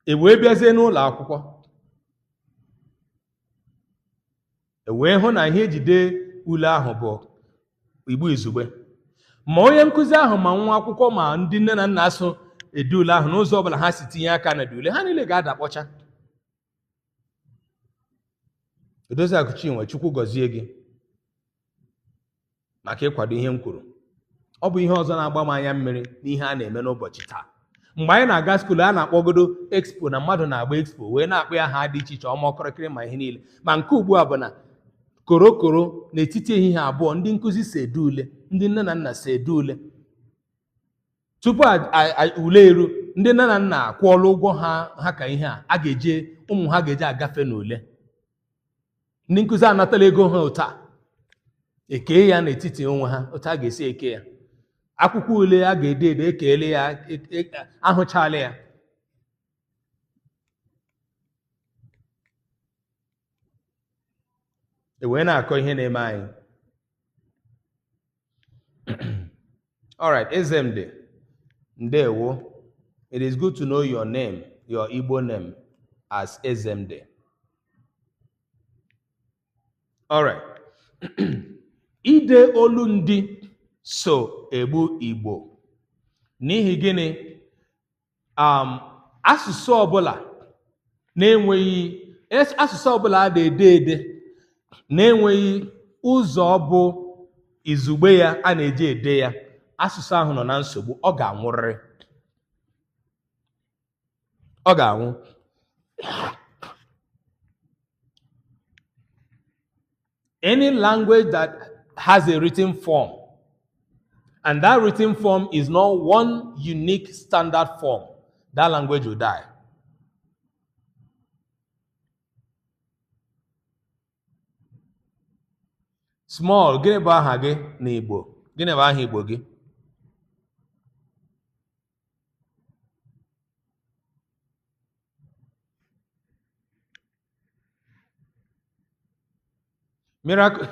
E wee bịazie n'ụlọ akwụkwọ, e wee hụ na ihe ejide ule ahụ bụ Igbo izugbe. Ma onye nkụzi ahụ ma nwa akwụkwọ ma ndị nne na nna so ede ule ahụ n'ụzọ ọbụla ha si tinye aka na ule, ha niile ga-adakpọcha. Odoziakụ Chinwe, Chukwu gọzie gị maka ịkwado ihe m kwuru. Ọ bụ ihe ọzọ na-agba m anya mmiri n'ihe a na-eme n'ụbọchị taa. Mgbe anyị na-aga skuulu, a na-akpọgodo expo na mmadụ na-agba expo wee na-akpọ ya ha dị iche iche, ọmọkịrịkịrị ma ihe niile. Ma nke ugbu a bụ na korokoro n'etiti ehihie abụọ, ndị nkụzi si ede ule, ndị nne na nna si ede ule. Tupu ule eru, ndị nne na nna akwụọla ụgwọ ha ka ihe a ga-eje, ụmụ ha ga-eje agafe n'ule. Ndị nkụzi anatala ego ha ụta, ekee ya n'etiti onwe ha otu a ga-esi eke ya. Akwụkwọ ule a ga-ede ede, ekeele ya, ahụchala ya. Wee na-akọ ihe na-eme anyị. All right, Ezemde, ndewo. It is good to know your name, your Igbo name as Ezemde. All right. Ide olu ndị so egbu Igbo. N'ihi gịnị? Asụsụ ọbụla na-enweghị, asụsụ ọbụla a na-ede ede na-enweghị ụzọ bụ izugbe ya a na-eji ede ya, asụsụ ahụ nọ na nsogbu, ọ ga-anwụrịrị. Ọ ga-anwụ. Any language that has a written form, and that written form is not one unique standard form, that language will die. Small, gịnị bụ aha gị n'Igbo? Gịnị bụ aha Igbo gị? Miracle.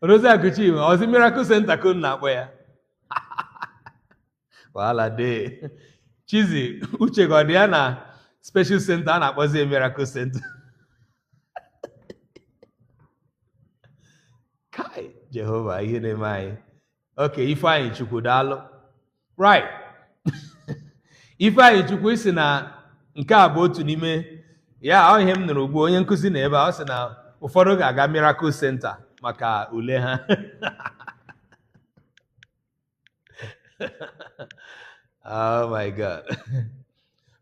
Odoziakụ Chinwe, ọ sị Miracle Center ka unu na-akpọ ya? Wahala dee. Chizi, uche gị ọ dị ya na special center a na-akpọzi Miracle Center? Kai, Jehova, ihe na-eme anyị. Okay, Ifeanyị Chukwu, daalụ. Right. Ifeanyị Chukwu isi na nke a bụ otu n'ime Yeah, ọ him nụrụ ugbu onye nkụzi na ebe a, ọ sị na ụfọdụ ga-aga Miracle Center maka ule ha. Oh my God.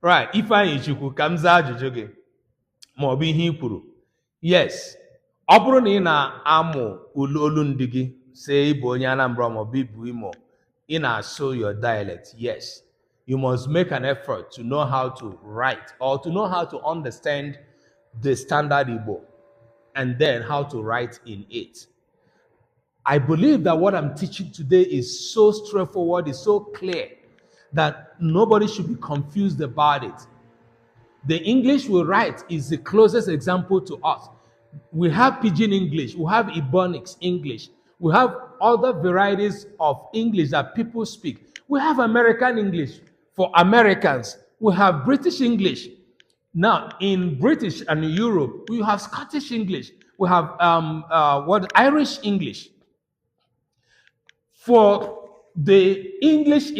Right, Ifeanyi Chukwu ka m zaa ajụjụ gị ma ọ bụ ihe i kwuru. Yes, ọ bụrụ na ị na-amụ olu ndị gị, say ịbụ onye Anambra ma ọ bụ ịbụ Imo, ị na-asụ your dialect, yes, you must make an effort to know how to write or to know how to understand the standard Igbo and then how to write in it. I believe that what I'm teaching today is so straightforward, is so clear that nobody should be confused about it. The English we write is the closest example to us. We have Pidgin English, we have Ebonics English, we have other varieties of English that people speak. We have American English for Americans. We have British English. Now, in British and Europe, we have Scottish English. We have Irish English. For the English,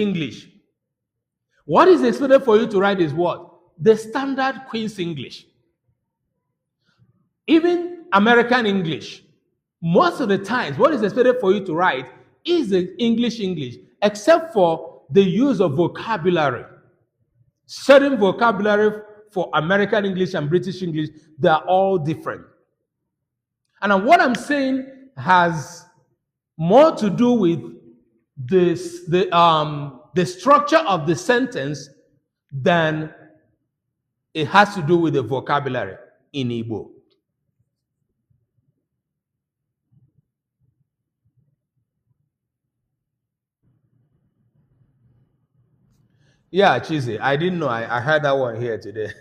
what is expected for you to write is what? The standard Queen's English. Even American English, most of the times, what is expected for you to write is the English, except for the use of vocabulary. Certain vocabulary for American English and British English, they are all different. And what I'm saying has more to do with the structure of the sentence than it has to do with the vocabulary in Igbo. Yeah, Chizzy, I didn't know. I heard that one here today.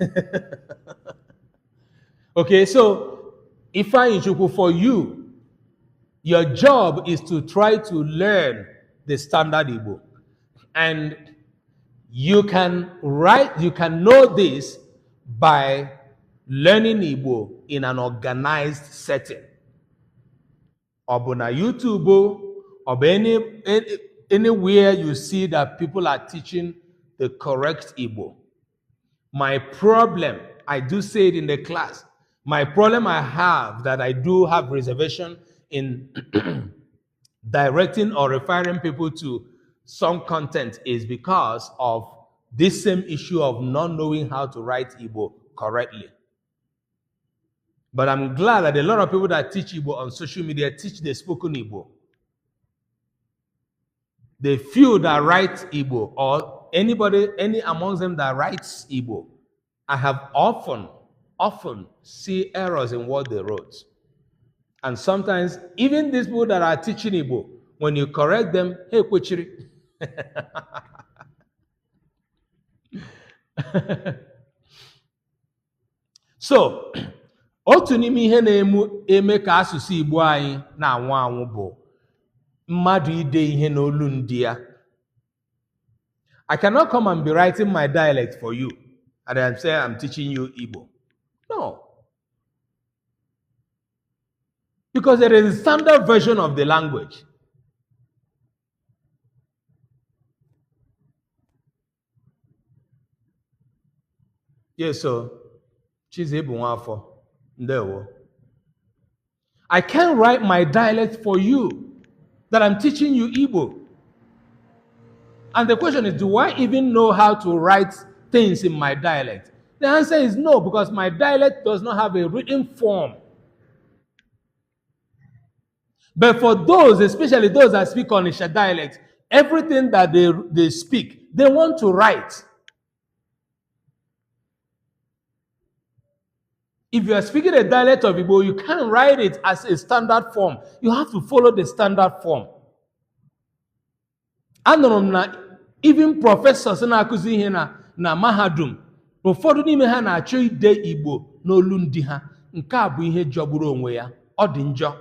Okay, so Ifeanyi Chukwu, for you, your job is to try to learn the standard Igbo. And you can know this by learning Igbo in an organized setting. Or on YouTube, or anywhere you see that people are teaching the correct Igbo. My problem, I do say it in the class, my problem I have, that I do have reservation in directing or referring people to some content, is because of this same issue of not knowing how to write Igbo correctly. But I'm glad that a lot of people that teach Igbo on social media teach the spoken Igbo. The few that write Igbo, or any amongst them that writes Igbo, I have often see errors in what they wrote. And sometimes, even these people that are teaching Igbo, when you correct them, hey, Kuchiri. So, otu n'ime ihe na-eme ka asụsụ Igbo anyị na-anwụ anwụ bụ mmadụ ide ihe n'olu ndị ya. I cannot come and be writing my dialect for you and I'm saying I'm teaching you Igbo. No. Because there is a standard version of the language. Yes, so I can't write my dialect for you that I'm teaching you Igbo. And the question is, do I even know how to write things in my dialect? The answer is no, because my dialect does not have a written form. But for those, especially those that speak Onitsha dialect, everything that they speak, they want to write. If you are speaking a dialect of Igbo, you can't write it as a standard form. You have to follow the standard form. Even professors na-akụzi ihe na mahadum, ụfọdụ n'ime ha na-achọ ide Igbo n'olu ndị ha. Nke a bụ ihe jọgburu onwe ya. Ọ dị njọ.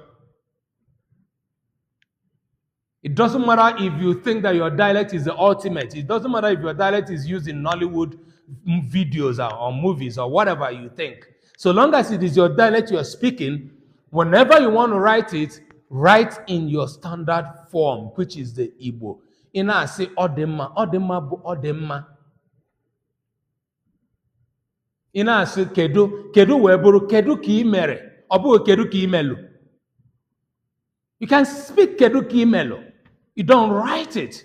It doesn't matter if you think that your dialect is the ultimate. It doesn't matter if your dialect is used in Nollywood videos or movies or whatever you think. So long as it is your dialect you are speaking, whenever you want to write it, write in your standard form, which is the Igbo. Ina say odema bu odema. ị na-asị kedu wee bụrụ kedu ka ị mere ọ bụghị kedu ka ị melụ. You can speak kedu ka ị melụ, you don't write it.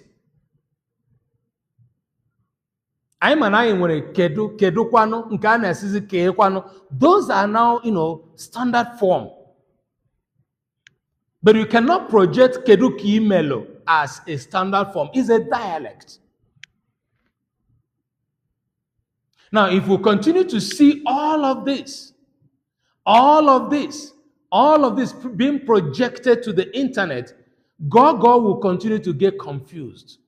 Anyị ma na anyị nwere kedu kwanu nke a na-esizi kee kwanu. Those are now, standard form. But you cannot project kedu ka ị melụ as a standard form. It's a dialect. Now, if we continue to see all of this being projected to the internet, God will continue to get confused.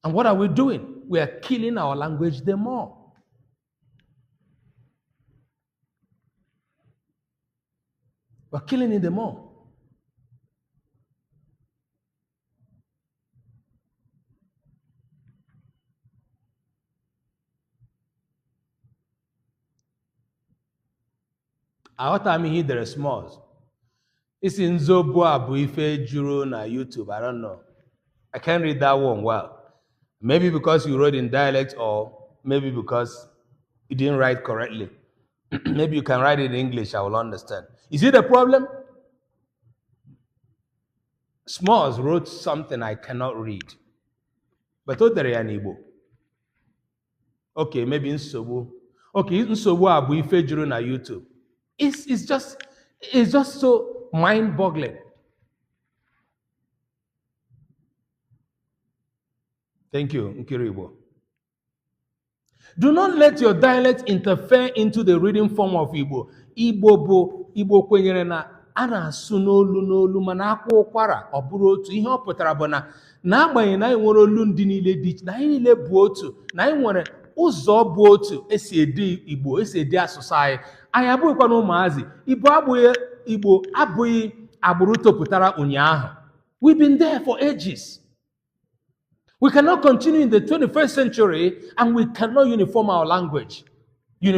And what are we doing? We are killing our language the more. We're killing it the more. Aghọta m ihe there smalls. Isi nzogbu a bụ ife juru na YouTube. I don't know. I can't read that one well. Maybe because you wrote in dialect, or maybe because you didn't write correctly. Maybe you can write it in English, I will understand. Is it a problem? Smalls wrote something I cannot read. But o dere ya n'Igbo. Okay, maybe nsogbu. Okay, nsogbu a bụ ife juru na YouTube. It's just so mind-boggling. Thank you, Nkiribo. Do not let your dialect interfere into the reading form of Igbo. Igbo kwenyere na a na-asụ n'olu mana akwa ụkwara ọ bụrụ otu. Ihe ọ pụtara bụ na n'agbanyeghị na anyị nwere olu ndị niile dị iche, na anyị niile bụ otu, na anyị nwere ụzọ bụ otu esi ede Igbo, esi ede asụsụ anyị. Anyị abụghịkwa na ụmụazị. Igbo abụghị agbụrụ topụtara ụnyaahụ. We've been there for ages. We cannot continue in the 21st century and we cannot unify our language. We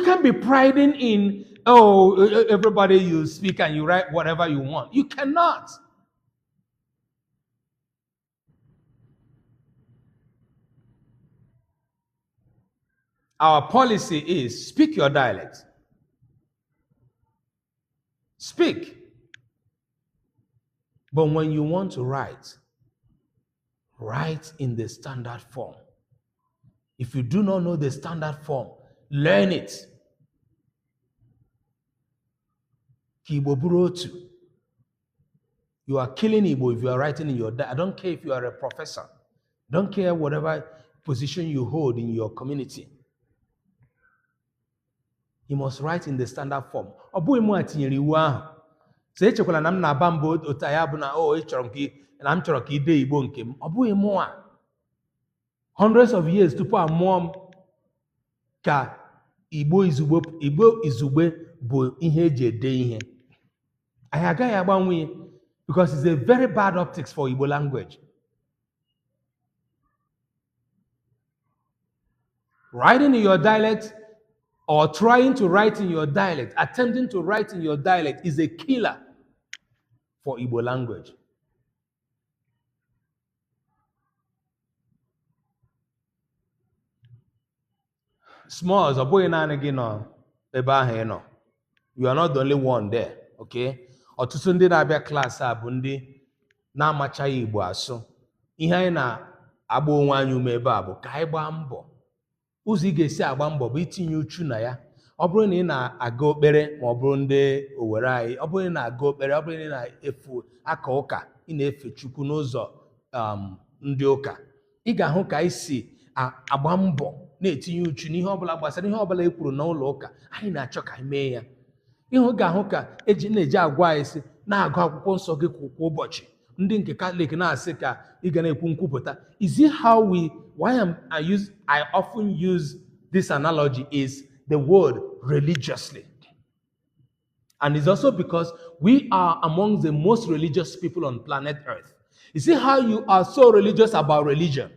can't be priding in, everybody you speak and you write whatever you want. You cannot. Our policy is speak your dialect. Speak. But when you want to write in the standard form. If you do not know the standard form, learn it. Igbo bụrụ otu. You are killing Igbo if you are writing in your dialect. I don't care if you are a professor. I don't care whatever position you hold in your community. You must write in the standard form. Ọ bụghị mụ atinyere iwu ahụ. So echekwala na m na-aba mbọ otu ya bụ na m chọrọ ka ide Igbo nke m. Ọ bụghị mụ a. Hundreds of years tupu amụọ m ka Igbo izugbe bụ ihe eji ede ihe. Anyị agaghị agbanwe because it's a very bad optics for Igbo language. Writing in your dialect or trying to write in your dialect, attempting to write in your dialect is a killer for Igbo language. Smalls, ọ bụghị naanị gị nọ ebe ahụ ị nọ. You are not the only one there, okay? Ọtụtụ ndị na-abịa klaasị a bụ ndị na-amachaghị Igbo asụ. Ihe anyị na-agba onwe anyị ume ebe a bụ ka anyị gbaa mbọ. Ụzọ ị ga-esi agba mbọ bụ itinye uchu na ya. Ọ bụrụ na ị na-aga okpere ma ọ bụrụ ndị Owere anyị, ọ bụrụ na ị na-aga okpere, ọ bụrụ na ị na-efu aka ụka, ị na-efe Chukwu n'ụzọ ndị ụka, ị ga-ahụ ka anyị si agba mbọ na-etinye uchu n'ihe ọbụla gbasara ihe ọbụla e kwuru n'ụlọ ụka. Anyị na-achọ ka anyị mee ya. Ịhụ ga-ahụ ka na-eji agwa anyị si na-agụ akwụkwọ nsọ gị kwa ụbọchị. Ndị nke Catholic na-asị ka ị ga na-ekwu nkwupụta. Is it how I often use this analogy is the word religiously. And it's also because we are among the most religious people on planet Earth. You see how you are so religious about religion?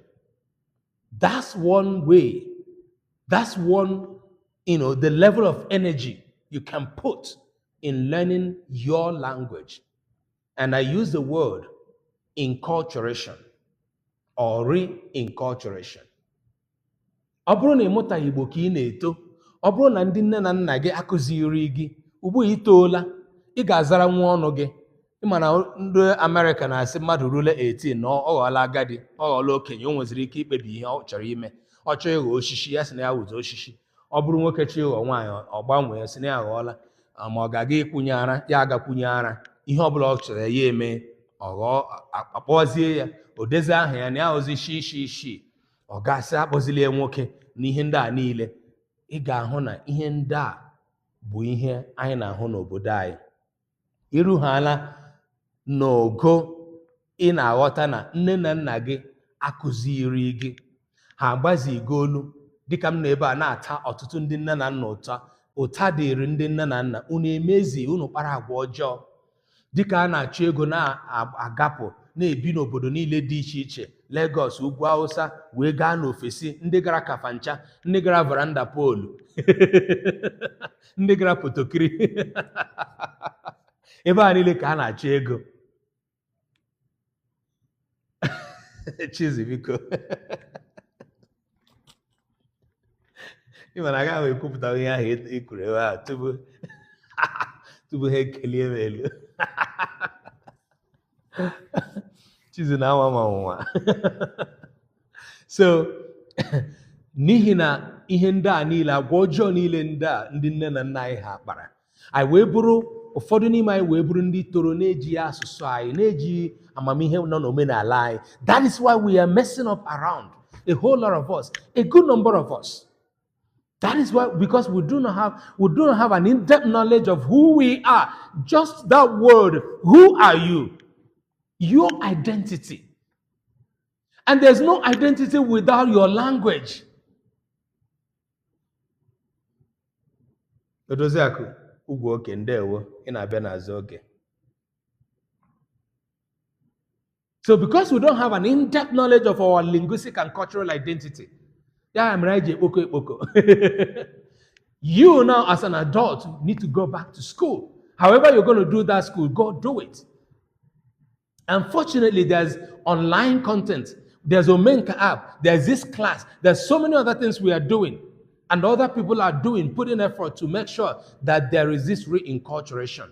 That's one way. That's one, the level of energy you can put in learning your language. And I use the word enculturation. or re-enculturation. Ọ bụrụ na ị mụtaghị Igbo ka ị na-eto, ọ bụrụ na ndị nne na nna gị akụziri gị, ugbu a itoola, ị ga-azara nwa ọnụ gị. Ịma na ndị Amerịka na-asị mmadụ rule 18 na ọ ghọọla agadi, ọ ghọọla okenye, o nweziri ike ikpebi ihe ọ chọrọ ime. Ọ chọọ ịghọ osisi, ya sị na ya wụzi osisi. Ọ bụrụ nwoke chọọ ịghọ nwaanyị, ọ gbanwee ya sị na ya ghọọla, ma ọ ga-aga ịkwụnye ara, ya agakwunye ara. Ihe ọ bụla ọ chọrọ ya eme, ọ ghọọ akpọzie ya, o dezie aha ya na ya ozi shi. Ọ gasị akpọzilie nwoke na ihe ndị a niile. Ị ga-ahụ na ihe ndị a bụ ihe anyị na-ahụ n'obodo anyị. Iruhala n'ogo ị na-aghọta na nne na nna gị akụziri gị, ha agbazigo olu. Dịka m nọ ebe a na-ata ọtụtụ ndị nne na nna ụta dịrị ndị nne na nna, unu emezi, unu kpara agwa ọjọọ. Dịka a na-achụ ego na-agapụ na-ebi n'obodo niile dị iche iche, Lagos, ugwu Hausa, wee gaa n'ofesi, ndị gara Kafancha, ndị gara Varanda Polu ndị gara Potokiri ebe a niile ka a na-achụ ego. Chizi biko ịma na agaghị ekwupụta ihe ahụ ikwuru ebe a tupu ha ekelie m elu. Chizi na anwa ọnwụnwa. So n'ihi na ihe ndị a niile, agwa ọjọọ niile ndị a ndị nne na nna anyị ha kpara, anyị wee bụrụ, ụfọdụ n'ime anyị wee bụrụ ndị toro na-eji asụsụ anyị, na-eji amamihe nọ n'omenala anyị. That is why we are messing up around, a whole lot of us, a good number of us. That is why, because we do not have an in-depth knowledge of who we are. Just that word, who are you? Your identity. And there's no identity without your language. Odoziaku, ugwu oke ndewo, ị na-abịa n'azụ oge. So because we don't have an in-depth knowledge of our linguistic and cultural identity, you now as an adult need to go back to school. However you're going to do that school, go do it. Unfortunately, there's online content. There's Omenka app. There's this class. There's so many other things we are doing. And other people are doing, putting effort to make sure that there is this re-enculturation.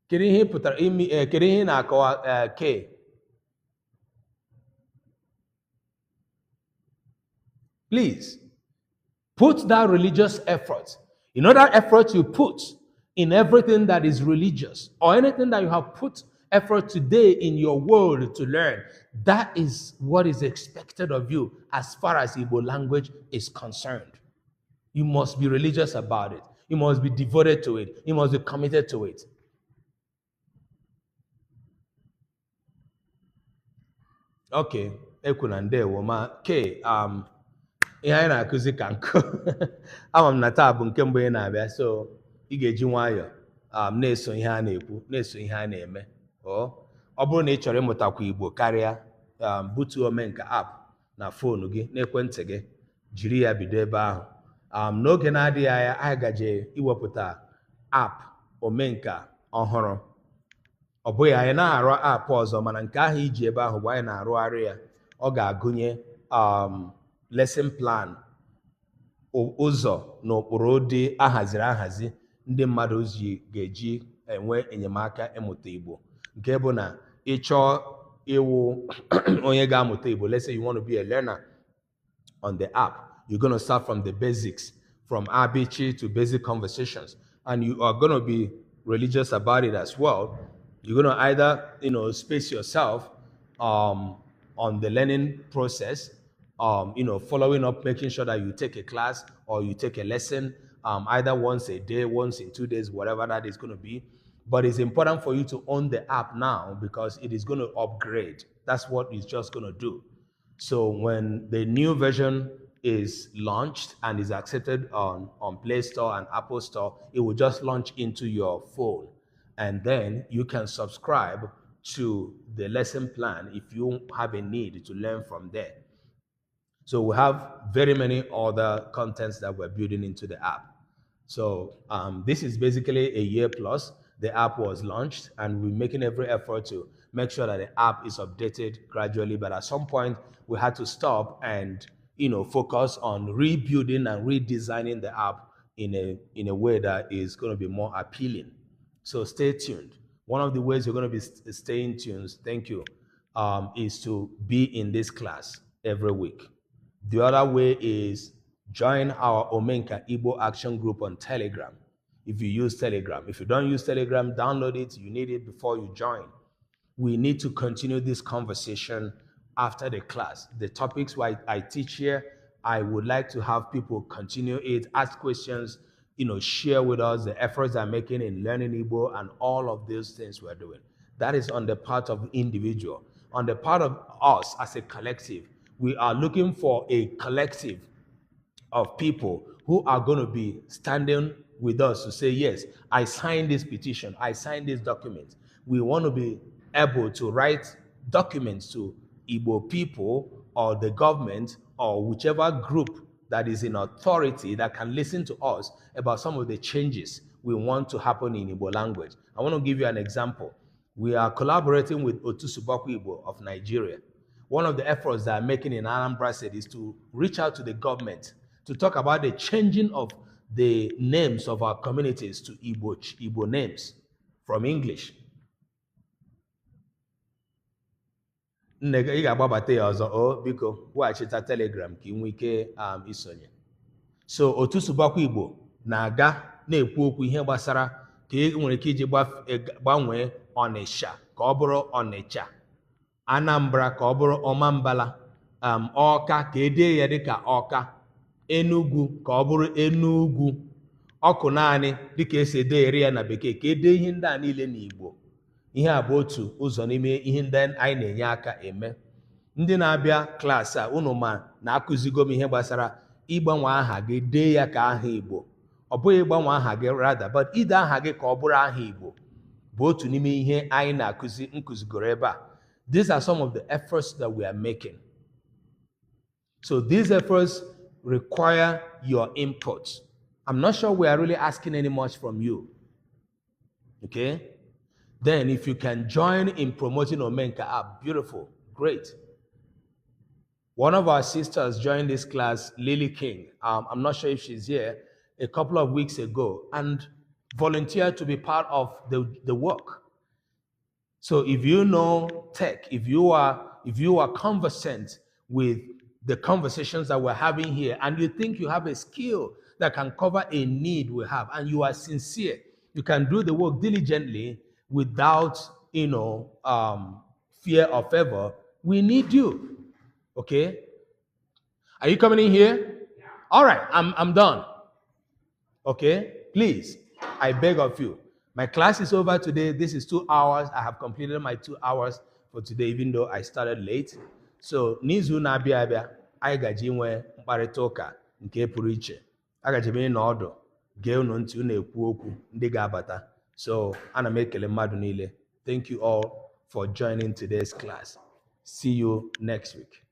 Kedu ihe na-akọwa K? Please, put that religious effort. You know that effort you put in everything that is religious, or anything that you have put effort today in your world to learn, that is what is expected of you as far as Igbo language is concerned. You must be religious about it. You must be devoted to it. You must be committed to it. Okay, ekwuna ndewo ma K, ihe anyị na-akụzi ka nkụ. Ama m na taa bụ nke mbụ ị na-abịa, so ị ga-eji nwayọọ na-eso ihe a na-ekwu, na-eso ihe a na-eme. Ọ bụrụ na ị chọrọ ịmụtakwa Igbo karịa, butu Omenka app na foonu gị, n'ekwentị gị, jiri ya bido ebe ahụ. N'oge na-adịghị anya, anyị gaje iwepụta app Omenka ọhụrụ. Ọ bụghị anyị na-arụ app ọzọ, mana nke ahụ iji ebe ahụ bụ anyị na-arụgharị ya. Ọ ga-agụnye lesson plan, ụzọ na ụkpụrụ dị ahazi ndị mmadụ ga-eji enwe enyemaka ịmụta Igbo. Nke bụ na ịchọọ ịwụ onye ga-amụta Igbo, let's say you want to be a learner on the app, you're going to start from the basics, from ABC to basic conversations, and you are going to be religious about it as well. You're going to either, space yourself on the learning process, following up, making sure that you take a class or you take a lesson, either once a day, once in 2 days, whatever that is going to be. But it's important for you to own the app now because it is going to upgrade. That's what it's just going to do. So when the new version is launched and is accepted on Play Store and Apple Store, it will just launch into your phone. And then you can subscribe to the lesson plan if you have a need to learn from there. So we have very many other contents that we're building into the app. So this is basically a year plus. the app was launched, and we're making every effort to make sure that the app is updated gradually. But at some point, we had to stop and focus on rebuilding and redesigning the app in a way that is going to be more appealing. So stay tuned. One of the ways you're going to be staying tuned, thank you, is to be in this class every week. The other way is join our Omenka Igbo Action Group on Telegram. If you use Telegram. If you don't use Telegram, download it. You need it before you join. We need to continue this conversation after the class. The topics I teach here, I would like to have people continue it, ask questions, share with us the efforts they're making in learning Igbo and all of these things we're doing. That is on the part of the individual. On the part of us as a collective, we are looking for a collective of people who are going to be standing with us to say, yes, I signed this petition, I signed this document. We want to be able to write documents to Igbo people or the government or whichever group that is in authority that can listen to us about some of the changes we want to happen in Igbo language. I want to give you an example. We are collaborating with Otusubaku Igbo of Nigeria. One of the efforts that I'm making in Anambra State is to reach out to the government to talk about the changing of the names of our communities to Igbo names from English. Ị ga-agbabata ya ọzọ biko weghachita Telegram ka ị nwee ike isonye. So Otusubakwa Igbo na-aga na-ekwu okwu ihe gbasara ka ị nwere ike iji gbanwee Ọnịsha ka ọ bụrụ Ọnịcha, Anambra ka ọ bụrụ Ọmambala, Ọka ka edee ya dịka Ọka, Enugu ka ọ bụrụ Enugwu, Ọkụ naanị dịka esi ede ya na Bekee ka edee ihe ndị a niile n'Igbo. Ihe a bụ otu ụzọ n'ime ihe ndị anyị na-enye aka eme. Ndị na-abịa klaasị a unu ma na-akụzigo m ihe gbasara ịgbanwe aha gị dee ya ka aha Igbo. Ọ bụghị ịgbanwe aha gị rather, but ide aha gị ka ọ bụrụ aha Igbo bụ otu n'ime ihe anyị nkụzigoro ebe a. These are some of the efforts that we are making. So these efforts require your input. I'm not sure we are really asking any much from you. Okay? Then if you can join in promoting Omenka app, beautiful, great. One of our sisters joined this class, Lily King. I'm not sure if she's here, a couple of weeks ago, and volunteered to be part of the work. So if you know tech, if you are conversant with the conversations that we're having here, and you think you have a skill that can cover a need we have, and you are sincere, you can do the work diligently without, fear or favor, we need you. Okay? Are you coming in here? Yeah. All right, I'm done. Okay? Please, I beg of you. My class is over today. This is 2 hours. I have completed my 2 hours for today, even though I started late. So, n'izu na-abịa abịa, anyị gaji inwe mkparịta ụka nke pụrụ iche. Agaji ebe n'ọdụ, gee unu ntị unu ekwu okwu ndị ga-abata. So, ana m ekele mmadụ niile. Thank you all for joining today's class. See you next week.